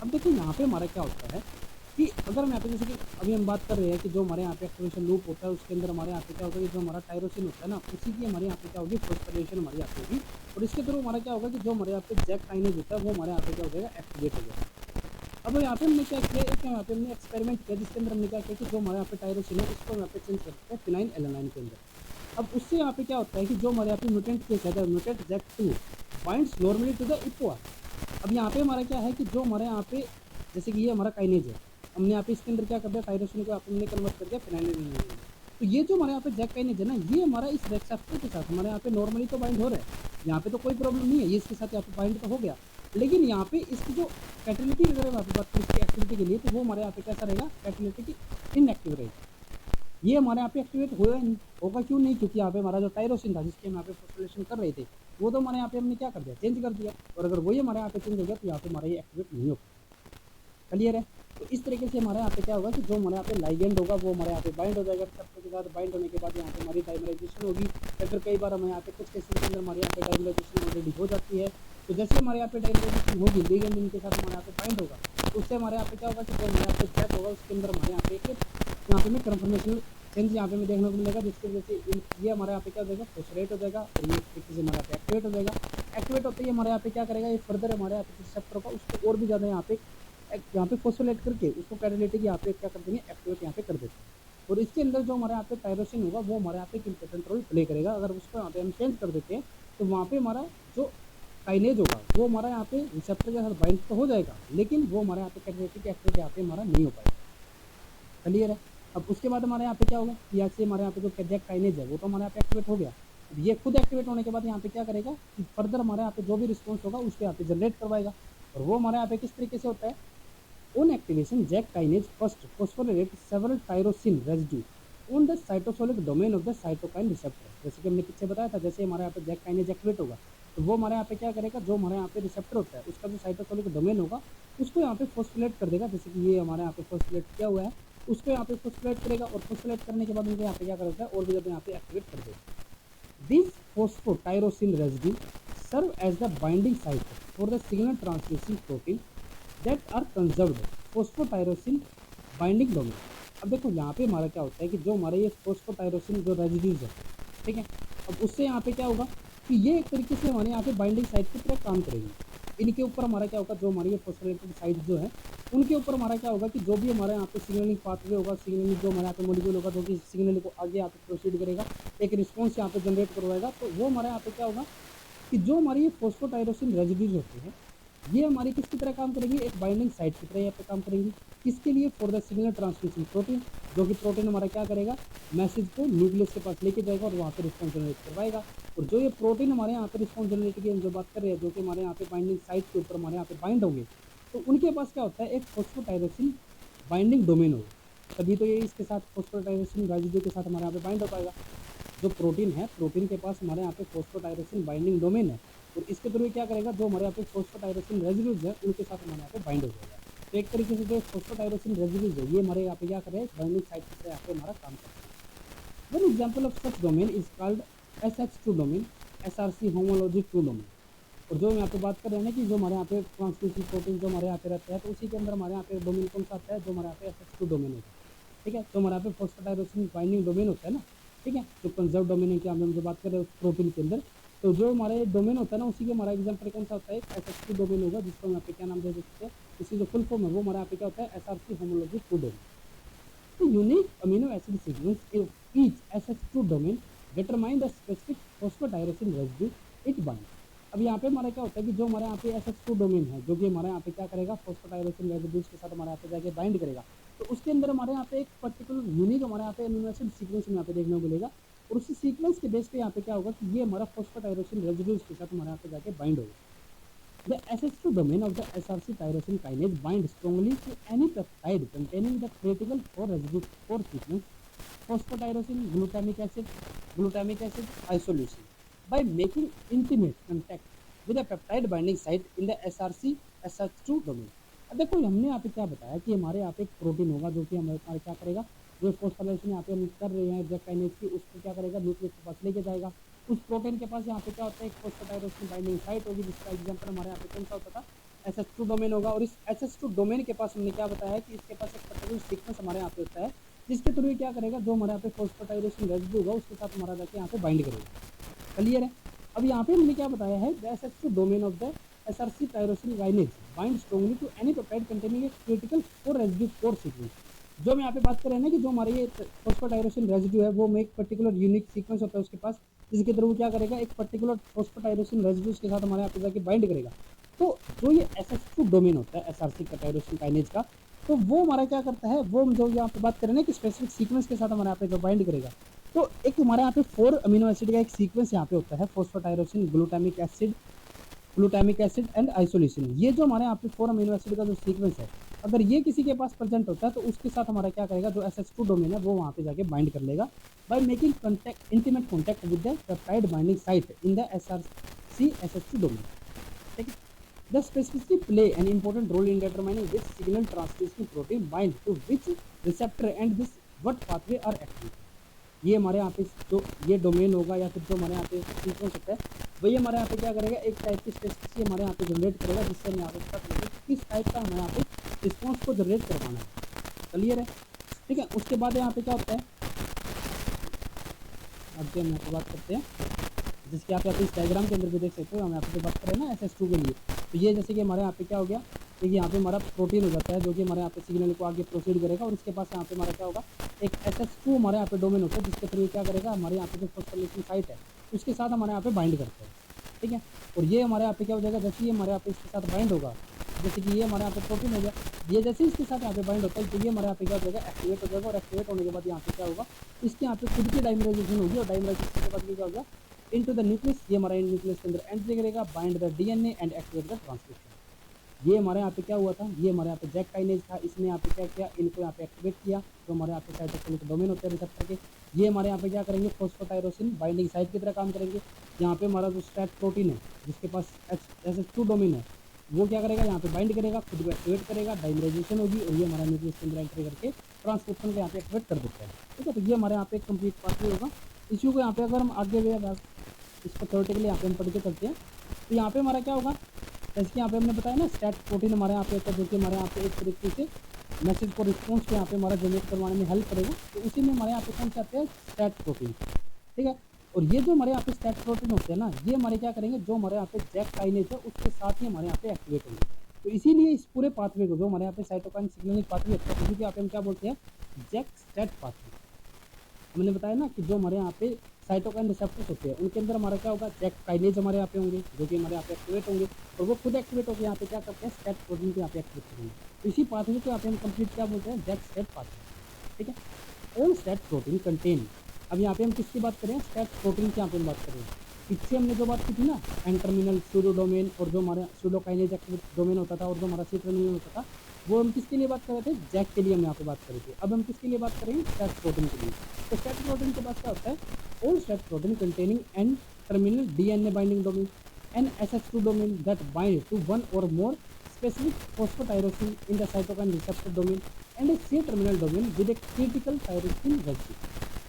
अब देखो यहाँ पे हमारा क्या होता है कि अगर हम यहाँ पे जैसे कि अभी हम बात कर रहे हैं कि जो हमारे यहाँ पे एक्टिवेशन लूप होता है उसके अंदर हमारे यहाँ पे क्या होगा कि जो हमारा टायरोसिन होता है ना उसी की हमारे यहाँ पे क्या होगी, फॉस्फोरिलेशन हमारी यहाँ पे होगी, और इसके थ्रू हमारा क्या होगा कि जो हमारे यहाँ पे जैक काइनेज होता है वो हमारे यहाँ पे क्या हो जाएगा, एक्टिवेट हो जाएगा। अब यहाँ पे हमने क्या किया, एक यहाँ पे हमने एक्सपेरिमेंट किया जिसके अंदर हमने क्या किया कि जो हमारे यहाँ पे टायरोसिन है उसको यहाँ पे चेंज करते हैं फिनाइल एलानाइन के अंदर। अब उससे यहाँ पे क्या होता है कि जो हमारे यहाँ पे म्यूटेंट केस है, mutant JAK2 binds normally to the EPO। अब यहाँ पे हमारा क्या है कि जो हमारे यहाँ पे जैसे कि ये हमारा काइनेज है, हमने यहाँ पे इसके अंदर क्या कर दिया, टायरोसिन को हमने कन्वर्ट कर दिया फिनाइल। तो ये जो हमारे यहाँ पे जैक काइनेज है ना ये हमारा इस रिसेप्टर के साथ हमारे यहाँ पे नॉर्मली तो बाइंड हो रहा है, यहाँ पे तो कोई प्रॉब्लम नहीं है, ये इसके साथ यहाँ पे बाइंड तो हो गया, लेकिन यहाँ पे इसकी जो कैटेलिटी अगर यहाँ पे बात करें इसकी एक्टिविटी के लिए तो वो हमारे यहाँ पे कैसा रहेगा, कैटेलिटी इनएक्टिव रहेगा। ये हमारे यहाँ पे एक्टिवेट होगा क्यों नहीं, क्योंकि यहाँ पे हमारा जो टायरोसिन था जिसके हम यहाँ पे फॉस्फोरिलेशन कर रहे थे वो तो हमारे यहाँ पे हमने क्या कर दिया, चेंज कर दिया, और अगर वही हमारे यहाँ पे चेंज हो गया तो यहाँ पे हमारा ये एक्टिवेट नहीं होगा। क्लियर है? तो इस तरीके से हमारे यहाँ पे क्या होगा कि जो हमारे यहाँ पे लाइगेंड होगा वो हमारे यहाँ पे बाइंड हो जाएगा, रिसेप्टर के साथ बाइंड होने के बाद यहाँ पे हमारी डाइमराइजेशन होगी, या फिर कई बार हमें यहाँ पे कुछ केसेस के अंदर हमारे यहाँ पे डाइमराइजेशन ऑलरेडी हो जाती है। तो जैसे हमारे यहाँ पे डाइमराइजेशन होगी लिगेंड इनके साथ हमारे यहाँ पे बाइंड होगा तो उससे हमारे यहाँ पे क्या होगा कि जो हमारे यहाँ पे जैक होगा उसके अंदर हमारे यहाँ पे यहाँ पे में कन्फर्मेशन चेंज यहाँ पे में देखने को मिलेगा, जिसकी वजह से ये हमारे यहाँ पे क्या हो जाएगा, फॉस्फोरेट हो जाएगा, और ये तरीके से हमारे यहाँ पे एक्टिवेट हो जाएगा। एक्टिवेट होते ही हमारे यहाँ पे क्या करेगा, ये फर्दर हमारे यहाँ पे रिसेप्टर होगा उसको और भी ज़्यादा यहाँ पे फॉस्फोलेट करके उसको कैटालिटिक यहाँ पे क्या कर देंगे, एक्टिवेट यहाँ पे कर देते हैं। और इसके अंदर जो हमारे यहाँ पे टायरोसिन होगा वो हमारे यहाँ पे एक इंपॉर्टेंट रोल प्ले करेगा। अगर उसको यहाँ पे हम चेंज कर देते हैं तो वहाँ पे हमारा जो काइनेज होगा वो हमारा यहाँ पे रिसेप्टर के साथ बाइंड तो हो जाएगा, लेकिन वो हमारे यहाँ पे कैटालिटिक एक्टिवेट यहाँ पे हमारा नहीं हो पाएगा। क्लियर है? अब उसके बाद हमारे यहाँ पे क्या होगा, यहाँ से हमारे यहाँ पे जो जैक काइनेज है वो तो हमारे यहाँ पे एक्टिवेट हो गया। अब ये खुद एक्टिवेट होने के बाद यहाँ पे क्या करेगा कि फर्दर हमारे यहाँ पे जो भी रिस्पॉन्स होगा उसको यहाँ पे जनरेट करवाएगा, और वो हमारे यहाँ पे किस तरीके से होता है, on activation JAK kinase first phosphorylate several tyrosine residue on the cytosolic domain of the cytokine receptor. जैसे कि हमने पीछे बताया था, जैसे हमारे यहाँ पे जैक काइनेज एक्टिवेट होगा तो वो हमारे यहाँ पे क्या करेगा, जो हमारे यहाँ पे रिसेप्टर होता है उसका जो साइटोसोलिक डोमेन होगा उसको यहाँ पे फॉस्फोरिलेट कर देगा। जैसे कि ये हमारे यहाँ पे फॉस्फोरिलेट किया हुआ है उसको यहाँ पे फॉस्फोरिलेट करेगा, और फॉस्फोरिलेट करने के बाद उनको यहाँ पे क्या करेगा और भी ज़्यादा यहाँ पे एक्टिवेट कर देगा। This phosphotyrosine residue serve as the binding site for the signal transducing protein that are conserved phosphotyrosine binding domain. अब देखो यहाँ पे हमारा क्या होता है कि जो हमारे ये फॉस्फोटायरोसिन जो रेजिड्यूज है, ठीक है, अब उससे यहाँ पे क्या होगा कि ये एक तरीके से हमारे यहाँ पे बाइंडिंग साइट की तरह काम करेगी। इनके ऊपर हमारा क्या होगा, जो हमारी ये फॉस्फोरेटेड साइट जो है उनके ऊपर हमारा क्या होगा कि जो भी हमारे यहाँ पे सिग्नलिंग पाथवे होगा, सिग्नलिंग जो हमारे यहाँ पे मॉलिक्यूल होगा जो कि सिग्नलिंग को आगे यहाँ पे प्रोसीड करेगा, एक रिस्पॉन्स यहाँ पे जनरेट करवाएगा, तो वो हमारे यहाँ पे क्या होगा कि जो हमारी ये फॉस्फोटायरोसिन रेजिड्यूज होते हैं ये हमारी किसकी तरह काम करेंगे, एक बाइंडिंग साइट की तरह यहाँ पे काम करेंगी। किसके लिए, for the signal transmission protein, जो कि प्रोटीन हमारा क्या करेगा, मैसेज को न्यूक्लियस के पास लेके जाएगा और वहाँ पे रिस्पॉन्स जनरेट करवाएगा। और जो ये प्रोटीन हमारे यहाँ पे रिस्पॉन्स जनरेट की हम जो बात कर रहे हैं, जो कि हमारे यहाँ पे बाइंडिंग साइट के ऊपर हमारे यहाँ पे बाइंड होंगे, तो उनके पास क्या होता है, एक फॉस्फोटायरोसिन बाइंडिंग डोमेन होगा, तभी तो ये इसके साथ फॉस्फोटायरोसिन रेजिड्यू के साथ हमारे यहाँ पे बाइंड हो पाएगा। जो प्रोटीन है, प्रोटीन के पास हमारे यहाँ पे फॉस्फोटायरोसिन बाइंडिंग डोमेन है, और इसके थ्रू क्या करेगा, जो हमारे यहाँ पे फॉस्फोटाइरोसिन रेजिड्यूज है उनके साथ हमारे यहाँ पे बाइंड हो जाएगा। तो एक तरीके से जो फॉस्फोटाइरोसिन रेजिड्यूज है ये हमारे यहाँ पे क्या करें, बाइंडिंग साइट की तरह यहाँ पे हमारा काम करता है। One example of such domain is called SH2 domain, SRC homology 2 domain. और जो यहाँ पे बात कर रहे हैं ना कि जो हमारे यहाँ पे ट्रांसल्यूसेंट प्रोटीन जो हमारे यहाँ पे रहता है, तो उसी के अंदर हमारे यहाँ पे डोमेन कौन सा आता है, जो हमारे यहाँ पे SH2 डोमेन होता है। ठीक है, तो हमारे यहाँ पे फॉस्फोटाइरोसिन बाइंडिंग डोमेन होता है ना। ठीक है, जो कंजर्व डोमेन है कि हम जो बात कर रहे हैं प्रोटीन के अंदर, तो जो हमारे डोमेन होता है ना उसी के हमारा एग्जाम्पल कौन सा होता है, SH2 डोमेन होगा, जिसको हम यहाँ पे क्या नाम दे सकते हैं, इसकी जो फुल फॉर्म है वो हमारे यहाँ पे क्या होता है, SRC homology 2 domain. The unique amino acid sequence of each SH2 domain determine the specific phosphotyrosine residue it binds। अब यहाँ पे हमारा क्या होता है कि जो हमारे यहाँ पे SH2 डोमेन है, जो कि हमारे यहाँ पे क्या करेगा, फॉस्फोटाइरोसिन रेजिड्यूज के साथ हमारे यहाँ पे जाके बाइंड करेगा, तो उसके अंदर हमारे यहाँ पे एक पर्टिकुलर यूनिक हमारे यहाँ पे अमीनो एसिड सीक्वेंस यहाँ पे देखने को मिलेगा। और उसी सीक्वेंस के बेस पे यहाँ पे क्या होगा कि ये हमारा फॉस्फोटाइरोसिन रेजिड्यूज के साथ हमारे यहाँ पे जाके बाइंड होगा। The SH2 domain of the SRC tyrosine kinase binds strongly to any peptide containing the critical 4 residue 4 sequence phosphotyrosine, glutamic acid, isoleucine by making intimate contact with a peptide binding site in the SRC SH2 domain। अब देखो हमने यहाँ पे क्या बताया कि हमारे यहाँ पे एक प्रोटीन होगा जो कि हमारे क्या करेगा, जो फॉस्फोराइलेशन यहाँ पे हम कर रहे हैं जैक काइनेज की, उसको क्या करेगा, न्यूक्लियस के पास लेके जाएगा। उस प्रोटीन के पास यहाँ पे क्या होता है, एक फॉस्फोटाइरोसिन बाइंडिंग साइट होगी, जिसका एग्जांपल हमारे यहाँ पे कौन सा होता था, SH2 डोमेन होगा। और इस SH2 डोमेन के पास हमने क्या बताया कि इसके पास एक पर्टिकुलर सीक्वेंस हमारे यहाँ पे होता है, जिसके थ्रू क्या करेगा, जो हमारे यहाँ पे फॉस्फोटाइरोसिन रेजिड्यू होगा उसके साथ हमारा जाके यहाँ पे बाइंड करेगा। क्लियर है। अब यहाँ पे हमने क्या बताया है, the SH2 domain of the SRC tyrosine kinase bind strongly to any peptide containing a critical 4 residue 4 sequence. जो हम यहाँ पे बात कर रहे हैं ना कि जो हमारे ये फॉस्फोटाइरोसिन रेजिड्यू है वो में एक पर्टिकुलर यूनिक सीक्वेंस होता है उसके पास, जिसके थ्रू क्या करेगा, एक पर्टिकुलर फॉस्फोटाइरोसिन रेजिड्यूज के साथ हमारे यहाँ पे जाके बाइंड करेगा। तो जो ये SH2 डोमेन होता है SRC का टायरोसिन काइनेज का, तो वो हमारा क्या करता है, वो जो यहाँ पे बात करें ना कि स्पेसिफिक सीक्वेंस के साथ हमारे यहाँ पे जो बाइंड करेगा, तो एक हमारे यहाँ पे 4 अमीनो एसिड का एक सीक्वेंस यहाँ पे होता है, फॉस्फोटाइरोसिन, ग्लूटामिक एसिड एंड आइसोल्यूसिन। ये जो हमारे यहाँ पे 4 अमीनो एसिड का जो सीक्वेंस है, अगर ये किसी के पास प्रेजेंट होता है तो उसके साथ हमारा क्या करेगा, जो SH2 डोमेन है वो वहाँ पे जाके बाइंड कर लेगा by making contact intimate contact with the peptide binding site in the SRC SH2 domain. ठीक है, the specificity play an important role in determining which signal transducing protein bind to which receptor and this what pathway are active। ये हमारे यहाँ पे जो ये domain होगा या फिर जो हमारे यहाँ पे सीक्वेंस होता है, वही हमारे यहाँ पे क्या करेगा, एक टाइप की स्पेसिफिसिटी हमारे यहाँ पे जनरेट करेगा, जिससे हम यहाँ पे पता चलेगा किस टाइप का हमें यहाँ पे रिस्पॉन्स को जनरेट करवाना है। क्लियर है। ठीक है, उसके बाद यहाँ पे क्या होता है, अब जो हम यहाँ पे बात करते हैं, जिसके आप यहाँ पे इस डायग्राम के अंदर भी देख सकते हो, हम यहाँ पे जो बात कर रहे हैं ना SH2 के लिए, तो ये जैसे कि हमारे यहाँ पे क्या हो गया, देखिए यहाँ पे हमारा प्रोटीन हो जाता है जो कि हमारे यहाँ पे सिग्नल को आगे प्रोसीड करेगा, और इसके पास यहाँ पे हमारा क्या होगा, एक SH2 हमारे यहाँ पे डोमेन होता है, जिसके थ्रू क्या करेगा, हमारे यहाँ पे जो फॉस्फोराइलेशन साइट है उसके साथ हमारे यहाँ पे बाइंड करते हैं। ठीक है, और ये हमारे यहाँ पे क्या हो जाएगा, जैसे ये हमारे यहाँ पे इसके साथ बाइंड होगा, जैसे कि ये हमारे यहाँ पे प्रोटीन हो गया, ये जैसे इसके साथ यहाँ पे बाइंड होता है तो ये हमारे यहाँ पे क्या हो जाएगा, एक्टिवेट हो जाएगा, और एक्टिवेट होने के बाद यहाँ पे क्या होगा, इसके यहाँ पे खुद की डाइमराइजेशन होगी, और डाइमराइजेशन के बाद ये क्या होगा, इनटू द न्यूक्लियस, ये हमारा न्यूक्लियस के अंदर एंट्री करेगा, bind the DNA and activate the transcription. ये हमारे यहाँ पे क्या हुआ था, ये हमारे यहाँ पे जैक काइनेज था, इसने यहाँ पे क्या किया, इनको यहाँ पे एक्टिवेट किया, जो हमारे यहाँ पे साइटोकिनिक डोमेन होते हैं रिसेप्टर के, ये हमारे यहाँ पे क्या करेंगे, फॉस्फोटाइरोसिन बाइंडिंग साइट की तरह काम करेंगे। यहाँ पे हमारा जो स्टैट प्रोटीन है जिसके पास SH2 डोमेन है, वो क्या करेगा, यहाँ पे बाइंड करेगा, खुद को एक्टिवेट करेगा, डाइमराइजेशन होगी, और ये हमारा न्यूक्लियस के अंदर एंट्री करके ट्रांसक्रिप्शन को यहाँ पे एक्टिवेट कर देता है। ठीक है, तो ये हमारे यहाँ पे एक कंप्लीट पाथवे होगा। इश्यू को यहाँ पे अगर हम आगे इसको थ्योरेटिकली यहाँ पे हम पढ़ के चलते हैं, तो यहाँ पे हमारा क्या होगा, जैसे कि यहाँ पे हमने बताया ना, स्टैट प्रोटीन हमारे यहाँ पे होता है, जो कि हमारे यहाँ पे एक तरीके से मैसेज को रिस्पॉन्स को यहाँ पे हमारा जनरेट करवाने में हेल्प करेगा। तो उसी में हमारे यहाँ पे कौन से आते हैं, स्टैट प्रोटीन। ठीक है, और ये जो हमारे यहाँ पे स्टैट प्रोटीन होते हैं ना, ये हमारे क्या करेंगे, जो हमारे यहाँ पे जैक काइनेज है उसके साथ ही हमारे यहाँ पे एक्टिवेट होंगे। तो इसीलिए इस पूरे पाथवे को, जो हमारे यहाँ पे साइटोकाइन सिग्नलिंग पाथवे होता है, उसी को यहाँ पे हम क्या बोलते हैं, जैक स्टैट पाथवे। हमने बताया ना कि जो हमारे यहाँ पे साइटोकाइन रिसेप्टर्स होते हैं उनके अंदर हमारा क्या होगा, जैक काइनेज हमारे यहाँ पे होंगे, जो कि हमारे यहाँ पे एक्टिवेट होंगे, और वो खुद एक्टिवेट होकर यहाँ पे क्या करते हैं, स्टैट प्रोटीन को यहाँ पे एक्टिवेट करेंगे। तो इसी पाथवे को यहाँ पे हम कंप्लीट क्या बोलते हैं, जैक स्टैट पाथवे। ठीक है, ऑल स्टैट प्रोटीन कंटेन, अब यहाँ पे हम किसकी बात करें, स्टैट प्रोटीन की यहाँ पे हम बात करें। पीछे हमने जो बात की थी ना, एन टर्मिनल सूडो डोमेन, और जो हमारा सूडो काइनेज एक्टिवेट डोमेन होता था, और जो हमारा सी टर्मिनल होता था, वो हम किसके लिए बात कर रहे थे, जैक के लिए हम यहाँ पे बात कर रहे थे। अब हम किसके लिए बात करेंगे, स्टैट प्रोटीन के लिए। तो स्टैट प्रोटीन के पास क्या होता है, all STAT protein containing N terminal DNA binding domain. An SS2 domain that bind to one or more specific phosphotyrosine in the cytokine receptor domain and a C-terminal domain with a critical tyrosine residue.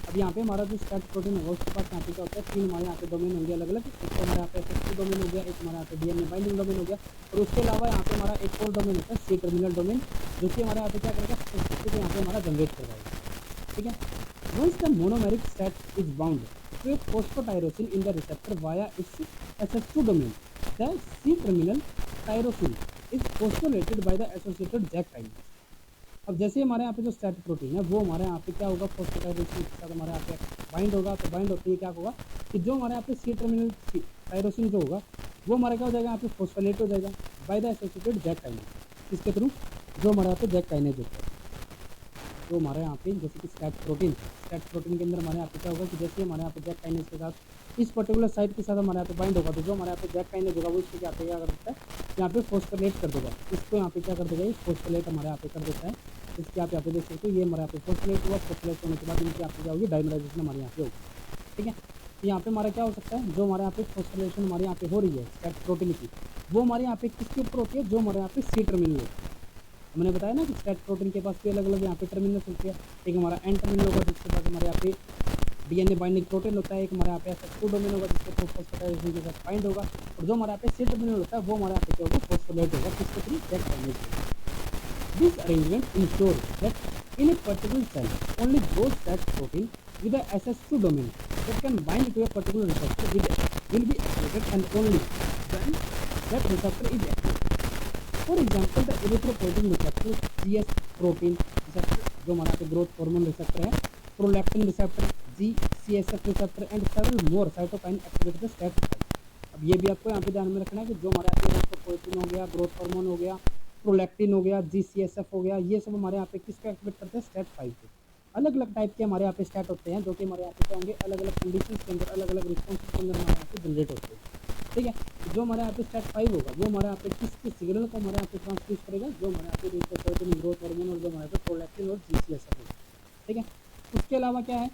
अब यहाँ पे हमारा जो stat protein होगा उसके पास यहाँ पे क्या होता है, 3 हमारे यहाँ पे डोमेन होंगे अलग अलग। एक तो हमारे यहाँ पे SS2 डोमेन हो गया, एक हमारे यहाँ पे DNA बाइंडिंग डोमेन हो गया, और उसके अलावा यहाँ पे हमारा एक और डोमेन होता है C-टर्मिनल डोमेन, जो कि हमारे यहाँ पे क्या करेगा, स्पेसिफिक यहाँ पे हमारा जनरेट करवाएगा। ठीक है, once the monomeric stat is bound to a phosphotyrosine in the receptor via its SS2 domain, the C-terminal tyrosine is phosphorylated by the associated JAK kinase। अब जैसे हमारे यहाँ पे जो स्टैट प्रोटीन है वो हमारे यहाँ पे क्या होगा, फोस्फोटायरोसिन के साथ हमारे यहाँ पे बाइंड होगा, तो बाइंड होते ही क्या होगा कि जो हमारे यहाँ पे C-टर्मिनल टायरोसिन जो होगा वो हमारा क्या हो जाएगा, यहाँ पे फोस्फोलेट हो जाएगा by the associated JAK kinase. इसके थ्रू जो हमारे यहाँ पे जैक काइनेज होता है, तो हमारे यहाँ पे जैसे कि स्टैट प्रोटीन के अंदर हमारे यहाँ पे क्या होगा कि जैसे हमारे यहाँ पे जैक काइनेज के साथ इस पर्टिकुलर साइट के साथ हमारे यहाँ पे बाइंड होगा, तो जो हमारे यहाँ पे जैक काइनेज होगा वो इसको क्या कर देता है, यहाँ पे फोस्फोलेट कर देगा, इसको यहाँ पे क्या कर देगा, फोस्फोलेट हमारे यहाँ पे कर देता है। इसके आप यहाँ पे देख सकते हो, ये हमारे यहाँ पे फोस्फोलेट हुआ, फोस्फोलेट होने के बाद इनकी यहाँ पे क्या होगी, डाइमराइजेशन हमारे यहाँ पे होगी। ठीक है, यहाँ पे हमारा क्या हो सकता है, जो हमारे यहाँ पे फोस्फोलेशन हमारे यहाँ पे हो रही है स्टैट प्रोटीन की, वो हमारे यहाँ पे किसके ऊपर होती है, जो हमारे यहाँ पे C-टर्मिनल होती है। हमने बताया ना कि स्टैट प्रोटीन के पास भी अलग अलग यहाँ पे टर्मिनल होती है। एक हमारा N-टर्मिनल होगा जिसके पास हमारे यहाँ पे DNA बाइंडिंग प्रोटीन होता है, एक हमारे यहाँ पे SS2 डोमेन होगा जिसके फोस्फोटायरोसिन के साथ बाइंड होगा, और जो हमारे यहाँ पे C-टर्मिनल होता है वो हमारे यहाँ पे क्या होगा, फोस्फोलेट होगा, किसके through, JAK kinase. This arrangement ensures that in a particular cell, only those STAT protein with a SS2 domain that can bind to a particular receptor will be activated, and only when that receptor is activated. For example, the erythropoietin receptor, CS protein receptor, जो हमारा पे growth hormone receptor है, prolactin receptor, GCSF receptor and several more cytokine activate the STAT. अब ये भी आपको यहाँ पे ध्यान में रखना है कि जो हमारे यहाँ पे erythropoietin हो गया, ग्रोथ हार्मोन हो गया, प्रोलैक्टिन हो गया, GCSF हो गया, ये सब हमारे यहाँ पे किसको एक्टिवेट करते हैं, स्टैट 5 को। अलग अलग टाइप के हमारे यहाँ पे स्टैट होते हैं, जो कि हमारे यहाँ पे क्या होंगे, अलग अलग कंडीशन के अंदर, अलग अलग रिस्पॉन्स के अंदर हमारे यहाँ पे जनरेट होते हैं। ठीक है, जो हमारे यहाँ पे स्टैट 5 होगा वो हमारे यहाँ पे किसके सिग्नल को हमारे यहाँ पे ट्रांसड्यूस करेगा, जो हमारे यहाँ पे erythropoietin, ग्रोथ हार्मोन, और जो हमारे पे प्रोलैक्टिन और GCSF होगा। ठीक है, उसके अलावा क्या है,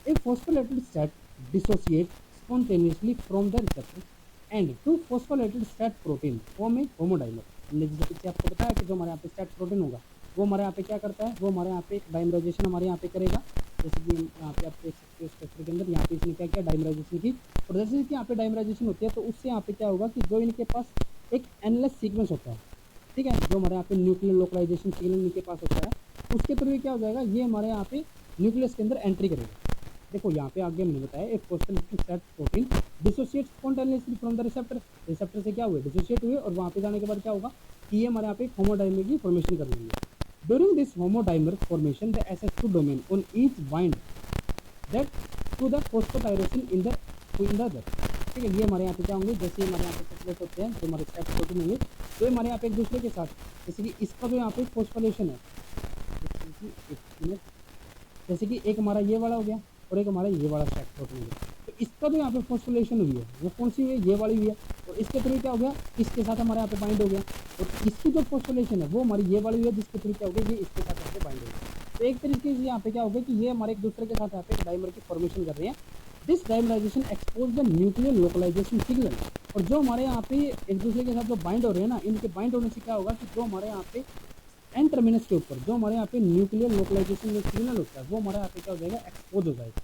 एक phosphorylated STAT dissociate spontaneously from the receptor and two phosphorylated STAT protein form a homodimer. हमने जैसे पीछे आपको बताया कि जो हमारे यहाँ पे स्टैट प्रोटीन होगा वो हमारे यहाँ पे क्या करता है, वो हमारे यहाँ पे डाइमराइजेशन हमारे यहाँ पे करेगा। जैसे कि यहाँ पे आप देख सकते हो स्ट्रक्चर के अंदर, यहाँ पे इसने क्या किया, डाइमराइजेशन की, और जैसे कि यहाँ पे डाइमराइजेशन होती है तो उससे यहाँ पे क्या होगा कि जो इनके पास एक एनलेस सीक्वेंस होता है, ठीक है, जो हमारे यहाँ पे न्यूक्लियर लोकलाइजेशन सिग्नल इनके पास होता है, उसके थ्रू क्या हो जाएगा, ये हमारे यहाँ पे न्यूक्लियस के अंदर एंट्री करेगा। देखो यहाँ पे आगे हमने बताया एक phospholipid STAT protein dissociate spontaneously from the receptor से क्या हुए, डिसोसिएट हुए, और वहाँ पे जाने के बाद क्या होगा कि ये हमारे यहाँ पे होमोडाइमर की फॉर्मेशन कर लेंगे। During this homodimer formation the SS2 domain on each bind that to the phosphotyrosine in the other. ठीक है, ये हमारे यहाँ पे क्या होंगे, जैसे हमारे यहाँ पे सेपरेट होते हैं जो हमारे स्टैट प्रोटीन होंगे, तो हमारे यहाँ पे एक दूसरे के साथ, जैसे कि इसका जो यहाँ पे फोस्फोलेशन है, जैसे कि एक हमारा ये वाला हो गया और एक हमारा ये वाला स्टैट प्रोटीन हो गया, तो इसका जो यहाँ पे फोस्फोलेशन हुई है वो कौन सी हुई है, ये वाली हुई है, और इसके थ्रू क्या हो गया, इसके साथ हमारे यहाँ पे बाइंड हो गया, और इसकी जो फोस्फोलेशन है वो हमारी ये वाली हुई है, जिसके थ्रू क्या हो गया, ये इसके साथ यहाँ पे बाइंड हो गया। तो एक तरीके से यहाँ पे क्या होगा कि ये हमारे एक दूसरे के साथ यहाँ पे डाइमर की फॉर्मेशन कर रहे हैं। This dimerization expose the nuclear localization signal, और जो हमारे यहाँ पे एक दूसरे के साथ जो बाइंड हो रहे हैं ना, इनके बाइंड होने से क्या होगा कि जो हमारे यहाँ पे एन टर्मिनस के ऊपर जो हमारे यहाँ पे न्यूक्लियर लोकलाइजेशन जो सिग्नल होता है वो हमारे यहाँ पे क्या हो जाएगा, एक्सपोज हो जाएगा।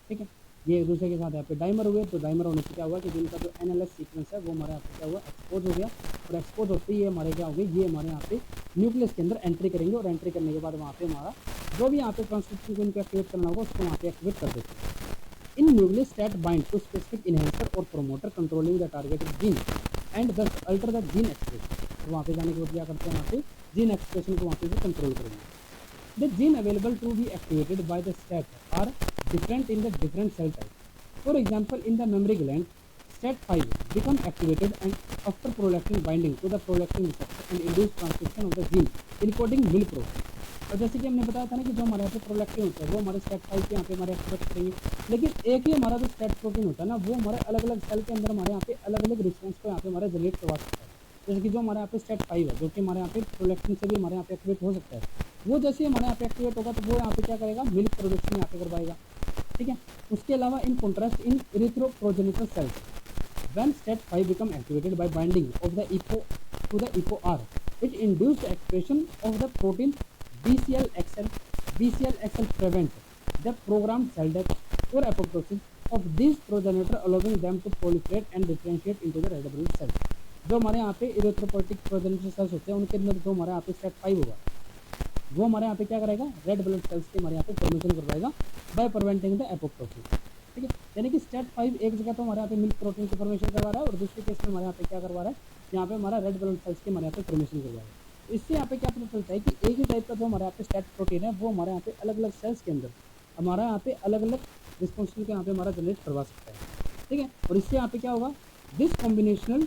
ठीक है, ये एक दूसरे के साथ यहाँ पे डाइमर हुए, तो डाइमर होने से क्या हुआ कि जिनका जो एनएलएस सीक्वेंस है वो हमारे यहाँ पे क्या हुआ, एक्सपोज हो गया, और एक्सपोज होते ही हमारे क्या हो गए, ये हमारे यहाँ पे न्यूक्लियस के अंदर एंट्री करेंगे, और एंट्री करने के बाद वहाँ पे हमारा जो भी यहाँ पे ट्रांसक्रिप्शन को इनको एक्टिवेट करना होगा उसको वहाँ पे एक्टिवेट कर देते हैं। In nucleus STAT bind to specific enhancer और promoter controlling the targeted gene and thus alter the gene expression. तो वहाँ पे जाने के बाद क्या करते हैं, वहाँ पे जीन एक्सप्रेशन को वहाँ पे कंट्रोल करेंगे। The gene available to be activated by the STAT are different in the different cell types. For example, in the mammary gland, STAT5 become activated and after prolactin binding to the prolactin receptor and induce transcription of the gene encoding milpro। और जैसे कि हमने बताया था ना कि जो हमारे यहाँ पे प्रोलैक्टिन होता है वो हमारे STAT5 के यहाँ पे हमारे एक्टिवेट करेंगे, लेकिन एक ही हमारा जो स्टैट प्रोटीन होता है ना वो हमारे अलग अलग सेल के अंदर हमारे यहाँ पे अलग अलग रिस्पॉन्स को यहाँ पे हमारे जनरेट करवा सकता है। जैसे कि जो हमारे यहाँ पे STAT5 है जो कि हमारे यहाँ पे प्रोलैक्टिन से भी हमारे यहाँ पे एक्टिवेट हो सकता है, वो जैसे हमारे यहाँ पे एक्टिवेट होगा तो वो यहाँ पे क्या करेगा, मिल्क प्रोडक्शन यहाँ पे करवाएगा। ठीक है, उसके अलावा in contrast in erythroprogenitor cells When STAT5 become activated by binding of the EPO to the EPO-R, it induced expression of the protein BCL-XL. BCL-XL prevent the programmed cell death or apoptosis of these progenitor, allowing them to proliferate and differentiate into the red blood cells. जो हमारे यहाँ पे इरेथ्रोपोइटिक progenitor sales होते हैं उनके अंदर जो हमारे यहाँ पे STAT5 होगा वो हमारे यहाँ पे क्या करेगा, रेड ब्लड सेल्स के हमारे यहाँ पे फॉर्मेशन करवाएगा बाय प्रिवेंटिंग द एपोप्टोसिस। ठीक है, यानी कि STAT5 एक जगह तो हमारे यहाँ पे मिल्क प्रोटीन की फॉर्मेशन करवा रहा है और दूसरे केस में हमारे यहाँ पे क्या करवा रहा है, यहाँ पे हमारा रेड ब्लड सेल्स के हमारे यहाँ पे फॉर्मेशन करवा रहा है। इससे यहाँ पे क्या पता चलता है कि एक ही टाइप का जो हमारे यहाँ पे STAT प्रोटीन है वो हमारे यहाँ पे अलग अलग सेल्स के अंदर हमारा यहाँ पे अलग अलग रिस्पॉन्सिबल के यहाँ पे हमारा जनरेट करवा सकता है। ठीक है, और इससे यहाँ पे क्या होगा, this combinational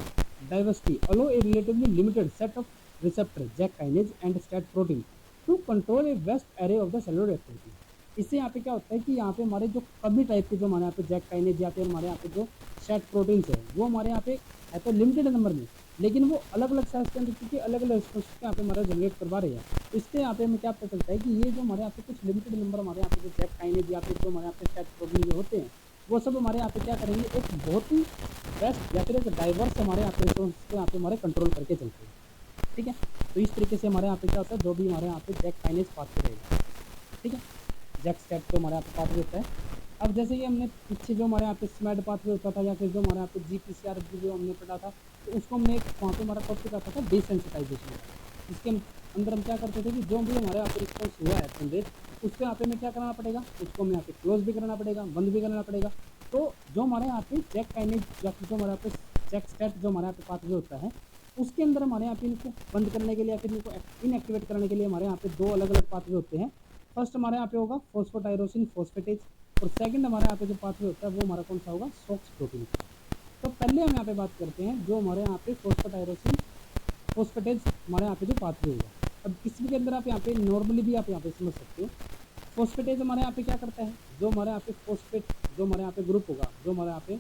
diversity allow a relatively limited set of receptor JAK kinase and STAT protein to control a vast array of the cellular activity. इससे यहाँ पे क्या होता है कि यहाँ पे हमारे जो कमी टाइप के जो हमारे यहाँ पे जैक काइनेज या फिर हमारे यहाँ पे जो STAT प्रोटीन्स है वो हमारे यहाँ पे है तो लिमिटेड नंबर में, लेकिन वो अलग अलग सेल्स के अंदर क्योंकि अलग अलग रिस्पॉन्स यहाँ पे हमारा जनरेट करवा रहे हैं। इससे यहाँ पे हमें क्या पता चलता है कि ये जो हमारे यहाँ पे कुछ लिमिटेड नंबर हमारे यहाँ पे जो जैक काइनेज या फिर जो हमारे यहाँ पे STAT प्रोटीन जो होते हैं वो सब हमारे यहाँ पे क्या करेंगे, एक बहुत ही बेस्ट या फिर एक डाइवर्स हमारे यहाँ पे रिस्पॉन्स को यहाँ पे हमारे कंट्रोल करके चलते हैं। ठीक है, तो इस तरीके से हमारे यहाँ पे क्या होता है, जो भी हमारे यहाँ पे जैक काइनेज पाथवे रहेगा, ठीक है, जैक STAT तो हमारे यहाँ पे पाथवे होता है। अब जैसे कि हमने पीछे जो हमारे यहाँ पे SMAD पाथवे होता था या फिर जो हमारे यहाँ पे GPCR जो हमने पढ़ा था, तो उसको हमने वहाँ पे हमारा टॉपिक आता था डिसेंसिटाइजेशन, जिसके अंदर हम क्या करते थे कि जो भी हमारे यहाँ पे रिस्पॉन्स हुआ है जनरेट, उसको यहाँ पे हमें क्या करना पड़ेगा, उसको हमें यहाँ पे क्लोज भी करना पड़ेगा, बंद भी करना पड़ेगा। तो जो हमारे यहाँ पे जैक काइनेज या फिर जो हमारे यहाँ पे जैक STAT जो हमारे यहाँ पे पाथवे होता है उसके अंदर हमारे यहाँ पे इनको बंद करने के लिए या फिर इनको इनएक्टिवेट करने के लिए हमारे यहाँ पे दो अलग अलग पाथवे होते हैं। फर्स्ट हमारे यहाँ पे होगा फॉस्फोटाइरोसिन फॉस्फेटेज और सेकंड हमारे यहाँ पे जो पाथवे होता है वो हमारा कौन सा होगा, सॉक्स प्रोटीन। तो पहले हम यहाँ पे बात करते हैं जो हमारे यहाँ पे फॉस्फोटाइरोसिन फॉस्फेटेज हमारे यहाँ पे जो पाथवे होगा। अब किसी के अंदर आप यहाँ पे नॉर्मली भी आप यहाँ पे समझ सकते हो, फॉस्फेटेज हमारे यहाँ पे क्या करता है, जो हमारे यहाँ पे फॉस्फेट जो हमारे यहाँ पे ग्रुप होगा, जो हमारे यहाँ पे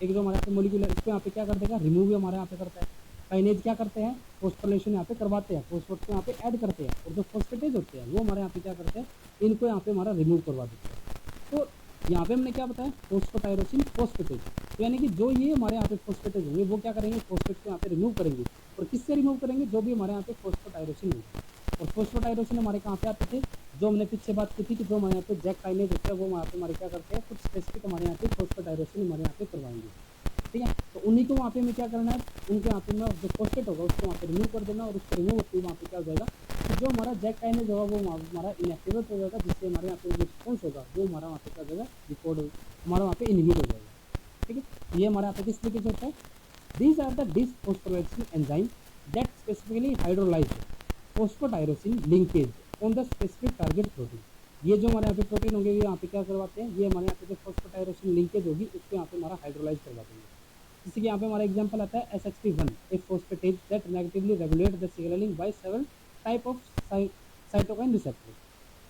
एक जो हमारे यहाँ पे मोलिक्यूल इसको यहाँ पे क्या कर देगा, रिमूव भी हमारे यहाँ पे करता है। काइनेज क्या करते हैं, फॉस्फोरिलेशन यहाँ पे करवाते हैं, फॉस्फेट को यहाँ पे ऐड करते हैं, और जो फॉस्फेटेज होते हैं वो हमारे यहाँ पे क्या करते हैं, इनको यहाँ पे हमारा रिमूव करवा देते हैं। तो यहाँ पे हमने क्या बताया, फॉस्फोटाइरोसिन फॉस्फेटेज, तो यानी कि जो ये हमारे यहाँ पे फॉस्फेटेज होंगे वो क्या करेंगे, फॉस्फेट को यहाँ पे रिमूव करेंगे। और किससे रिमूव करेंगे, जो भी हमारे यहाँ पे फॉस्फोटाइरोसिन होगा। और फॉस्फोटाइरोसिन हमारे कहाँ पे आते थे, जो हमने पीछे बात की थी कि जो हमारे यहाँ पे जैक काइनेज होता है वो वहाँ पे हमारे क्या करते हैं, कुछ स्पेसिफिक हमारे यहाँ पे फॉस्फोटाइरोसिन हमारे यहाँ पे करवाएंगे। ठीक है, तो उन्हीं को वहाँ पे हमें क्या करना है, उनके यहाँ पे मैं जो फॉस्फेट होगा उसको वहाँ पे रिमूव कर देना, और उसको रिमूव होते वहाँ पे क्या हो जाएगा, तो जो हमारा जैक काइनेज होगा वो हमारा इनएक्टिवेट हो जाएगा, जिससे हमारे यहाँ पे रिस्पॉन्स होगा वो हमारा वहाँ पे क्या हो जाएगा, रिकॉर्ड हमारा वहाँ पे इनहिबिट हो जाएगा। ठीक है, ये हमारे यहाँ पे किस तरीके से होता है, these are the dephosphorylation enzyme that specifically hydrolyze phosphotyrosine linkage on the specific target protein. ये जो हमारे यहाँ पे प्रोटीन होंगे ये यहाँ पे क्या करवाते हैं, ये हमारे यहाँ पे जो फॉस्फोटाइरोसिन लिंकेज होगी उसको यहाँ पे हमारा हाइड्रोलाइज करवा देंगे। जैसे कि यहाँ पे हमारा एग्जांपल आता है SHP1 A phosphatase that negatively regulate the signalling by several type of cytokine receptor.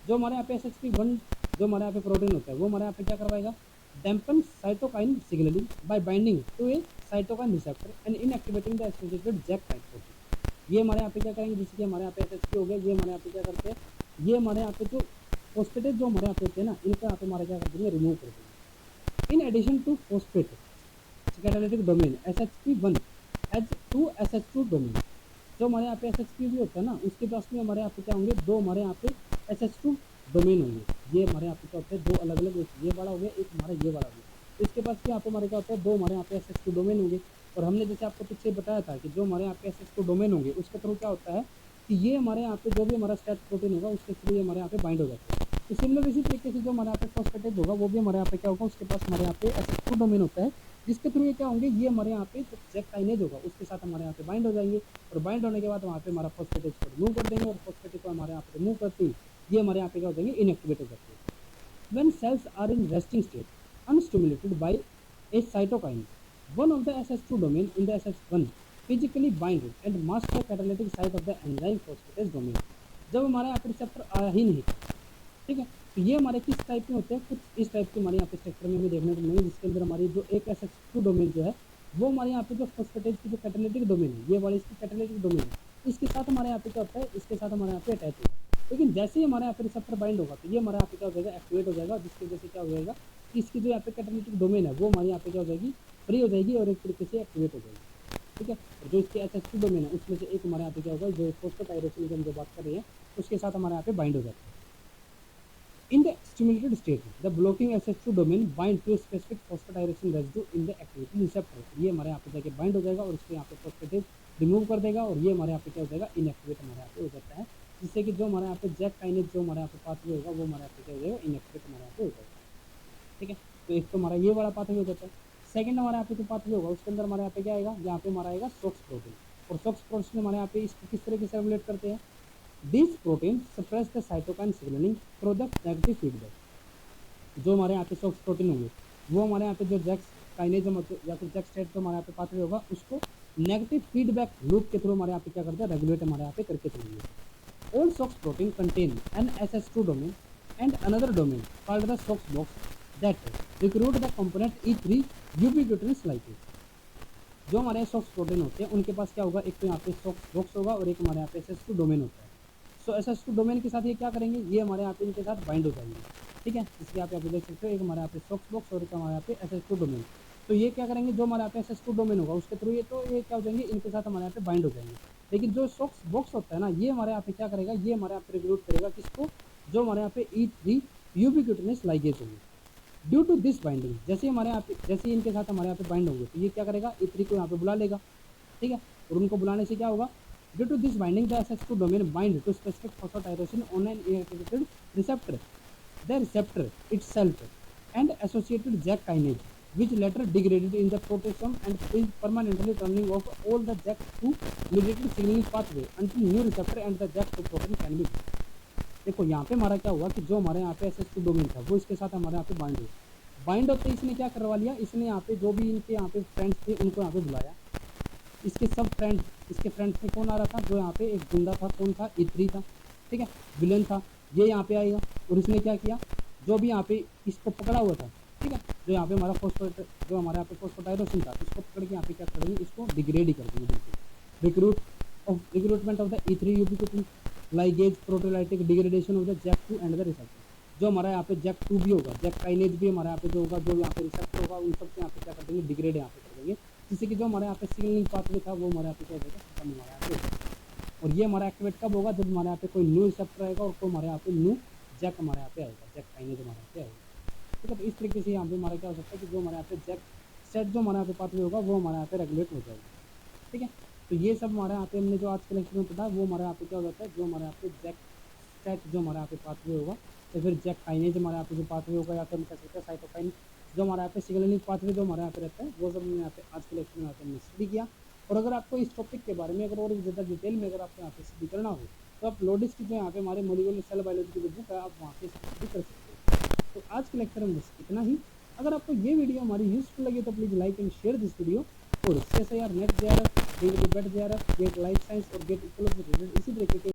जो हमारे यहाँ पे SHP1 जो हमारे यहाँ पे प्रोटीन होता है वो हमारे यहाँ पे क्या करवाएगा, dampen cytokine signaling by binding to a cytokine receptor and inactivating the associated JAK type protein. ये हमारे यहाँ पे क्या करेंगे, जैसे कि हमारे यहाँ पे SHP हो गया, ये हमारे यहाँ पे क्या करते हैं, ये हमारे यहाँ पे जो फॉस्फेटेज जो हमारे यहाँ पे होते हैं ना, इनको यहाँ पे हमारे क्या कर देंगे, रिमूव कर देंगे। In addition to phosphate catalytic domain SHP1 as two SH2 domain. जो हमारे यहाँ पे SHP भी होता है ना, उसके पास में हमारे यहाँ पे क्या होंगे, दो हमारे यहाँ पे SH2 डोमेन होंगे। ये हमारे यहाँ पे क्या होता है, दो अलग अलग, एक ये वाला हो गया, एक हमारा ये वाला हो गया। इसके पास यहाँ पे हमारे क्या होता है, दो हमारे यहाँ पे SH2 डोमेन होंगे। और हमने जैसे आपको पीछे बताया था कि जो हमारे यहाँ पे SH2 डोमेन होंगे उसके थ्रू क्या होता है कि ये हमारे यहाँ पे जो भी हमारा STAT प्रोटीन होगा उसके थ्रू ये हमारे यहाँ पे बाइंड हो जाता है। तो सिमिलर इसी तरीके से जो हमारे यहाँ पे फॉस्फेटेज होगा वो भी हमारे यहाँ पे क्या होगा, उसके पास हमारे यहाँ पे SH2 डोमेन होता है, जिसके थ्रू ये क्या होंगे, ये हमारे यहाँ पे जो जैक काइनेज होगा उसके साथ हमारे यहाँ पे बाइंड हो जाएंगे। और बाइंड होने के बाद वहाँ पे हमारा फॉस्फेटेज को रिमूव कर देंगे, और फॉस्फेटेज को हमारे यहाँ पे रिमूव करते ही ये हमारे यहाँ पे क्या हो जाएंगे, इनएक्टिवेट हो जाते हैं। When cells are in resting state unstimulated by a cytokine, one of the SH2 domain in the SH1 physically bind and mask the catalytic site of the enzyme phosphatase domain। जब हमारे यहाँ पे receptor आया ही नहीं, ठीक है, तो ये हमारे किस टाइप के होते हैं, कुछ इस टाइप के हमारे यहाँ पे स्ट्रक्चर में हमें देखने को मिलेंगे, जिसके अंदर हमारी जो एक SH2 डोमेन जो है वो हमारे यहाँ पे जो फॉस्फेटेज की जो कैटालिटिक डोमेन है, ये वाली इसकी कैटालिटिक डोमेन है, इसके साथ हमारे यहाँ पे क्या होता है, इसके साथ हमारे यहाँ पे अटैच होगा। लेकिन जैसे ही हमारे यहाँ पे रिसेप्टर बाइंड होगा तो ये हमारे यहाँ पे क्या हो जाएगा, एक्टिवेट हो जाएगा, जिसकी वजह से क्या हो जाएगा, इसकी जो यहाँ पे कैटालिटिक डोमेन है वो हमारे यहाँ पे क्या हो जाएगी, फ्री हो जाएगी और एक तरीके से एक्टिवेट हो जाएगी, ठीक है। और जो इसके SH2 डोमेन है उसमें से एक हमारे यहाँ पे क्या होगा, जो फोस्फोटाइरोसिन की हम जो बात कर रहे हैं उसके साथ हमारे यहाँ पे बाइंड हो जाता है। In the stimulated state, the blocking SH2 domain bind to a specific phosphotyrosine residue in the activity receptor। ये हमारे यहाँ पे जाके बाइंड हो जाएगा और इसको यहाँ पे फॉस्फेटेज रिमूव कर देगा और ये हमारे यहाँ पे क्या हो जाएगा, इनएक्टिवेट हमारे यहाँ पे हो जाता है, जिससे कि जो हमारे यहाँ पे जैक काइनेज जो हमारे यहाँ पे पाथवे होगा वो हमारे यहाँ पे क्या हो जाएगा, इनएक्टिवेट हमारे यहाँ पे हो जाएगा, ठीक है। तो एक तो हमारा ये वाला पाथवे हो जाता है। सेकंड हमारे यहाँ पे जो पाथवे होगा उसके अंदर हमारे यहाँ पे क्या आएगा, यहाँ पे हमारा आएगा सोक्स प्रोटीन, और सोक्स प्रोटीन हमारे यहाँ पे इसको किस तरीके से रेगुलेट करते हैं, this protein suppress the cytokine signalling through the negative feedback. जो हमारे यहाँ पे सोक्स प्रोटीन होंगे वो हमारे यहाँ पे जो जैक्स काइनेज या फिर जैक स्टेट जो हमारे यहाँ पे पाथवे होगा उसको नेगेटिव फीडबैक लूप के थ्रू हमारे यहाँ पे क्या करते हैं, रेगुलेट हमारे यहाँ पे करके चलेंगे। ऑल सोक्स protein contain an SH2 domain and another domain called the सोक्स box that recruit the component E3 ubiquitins ligase. जो हमारे सोक्स प्रोटीन होते हैं उनके पास क्या होगा, एक तो यहाँ पे सोक्स बॉक्स होगा और एक हमारे यहाँ पे SH2 डोमेन होता है। सो SH2 डोमेन के साथ ये क्या करेंगे, ये हमारे यहाँ पे इनके साथ बाइंड हो जाएंगे, ठीक है। इसलिए आप यहाँ पे देख सकते हो एक हमारे यहाँ पे सोक्स बॉक्स और एक हमारे यहाँ पे SH2 डोमेन। तो ये क्या करेंगे, जो हमारे यहाँ पे SH2 डोमेन होगा उसके थ्रू ये तो ये क्या हो जाएंगे, इनके साथ हमारे यहाँ पे बाइंड हो जाएंगे। लेकिन जो सोक्स बॉक्स होता है ना, ये हमारे यहाँ पे क्या करेगा, ये हमारे यहाँ पे रिक्रूट करेगा किसको, जो हमारे यहाँ पे E3 यूबिक्विटिनस लाइगेज होंगे। ड्यू टू दिस बाइंडिंग, जैसे हमारे यहाँ पे जैसे इनके साथ हमारे यहाँ पे बाइंड होंगे तो ये क्या करेगा, E3 को यहाँ पे बुला लेगा, ठीक है। और उनको बुलाने से क्या होगा, due to this binding the SH2 domain bind to specific phosphotyrosine on an inactivated receptor, the receptor itself and associated JAK kinase which later degraded in the proteasome and is permanently turning off all the JAK2 mediated signaling pathway until new receptor and the JAK2 protein can be। देखो यहाँ पे हमारा क्या हुआ कि जो हमारे यहाँ पे SH2 डोमेन था वो इसके साथ हमारे यहाँ पे बाइंड होते इसने क्या करवा लिया, इसने यहाँ पे जो भी इनके यहाँ पे फ्रेंड्स थे उनको यहाँ पे बुलाया। इसके सब फ्रेंड्स, इसके फ्रेंड्स में कौन आ रहा था, जो यहाँ पे एक गुंडा था, कौन था, E3 था, ठीक है, विलन था, ये यहाँ पे आएगा और इसने क्या किया, जो भी यहाँ पे इसको पकड़ा हुआ था, ठीक है, जो यहाँ पे हमारा जो हमारे यहाँ पे फोस्फोटाइरोसिन था इसको पकड़ के यहाँ पे क्या कर देंगे, इसको डिग्रेड ही कर देंगे बिल्कुल। Recruitment of the E3 ubiquitin ligase proteolytic degradation of the JAK2 and the receptor. जो हमारा यहाँ पे JAK2 भी होगा, जैक काइनेज भी हमारा यहाँ पे जो होगा, जो यहाँ पे रिसेप्टर होगा उन सबसे यहाँ पे क्या कर देंगे, डिग्रेड यहाँ पे कर देंगे, जिससे कि जो हमारे यहाँ पे सिग्नलिंग पाथवे था वो हमारे यहाँ पे क्या हो जाएगा, खत्म हमारे यहाँ पे। और ये हमारा एक्टिवेट कब होगा, जब हमारे यहाँ पे कोई न्यू रिसेप्टर आएगा और कोई हमारे यहाँ पे न्यू जैक हमारे यहाँ पे आएगा, जैक काइनेज हमारे यहाँ पे आएगा, ठीक है। तो इस तरीके से यहाँ पे हमारा क्या हो सकता है कि जो हमारे यहाँ पे जैक सेट जो हमारे यहाँ पे पाथवे होगा वो हमारे यहाँ पे रेगुलेट हो जाएगा, ठीक है। तो ये सब हमारे यहाँ पे हमने जो आज के लेक्चर में पढ़ा वो हमारे यहाँ पे क्या हो जाता है, जो हमारे यहाँ पे जैक सेट जो हमारे यहाँ पे पाथवे होगा या फिर जैक काइनेज हमारे यहाँ पे जो पाथवे होगा या फिर हम कह सकते हैं साइटोकाइन जो हमारे यहाँ पे सिग्नलिंग पाथवे जो हमारे यहाँ पे रहता है वो सब हमने यहाँ पे आज के लेक्चर में यहाँ पे हमने स्टडी किया। और अगर आपको इस टॉपिक के बारे में अगर और ज़्यादा डिटेल में अगर आपको यहाँ पे स्टडी करना हो तो आप लोडिस की जो यहाँ पे हमारे मॉलिक्यूलर सेल बायोलॉजी की जो बुक है आप वहाँ पे स्टडी कर सकते हो। तो आज के लेक्चर में बस इतना ही। अगर आपको ये वीडियो हमारी यूजफुल लगी तो please like and share this video. और CSIR NET JRF, GATE life science और गेट इकोलॉजी इसी तरीके के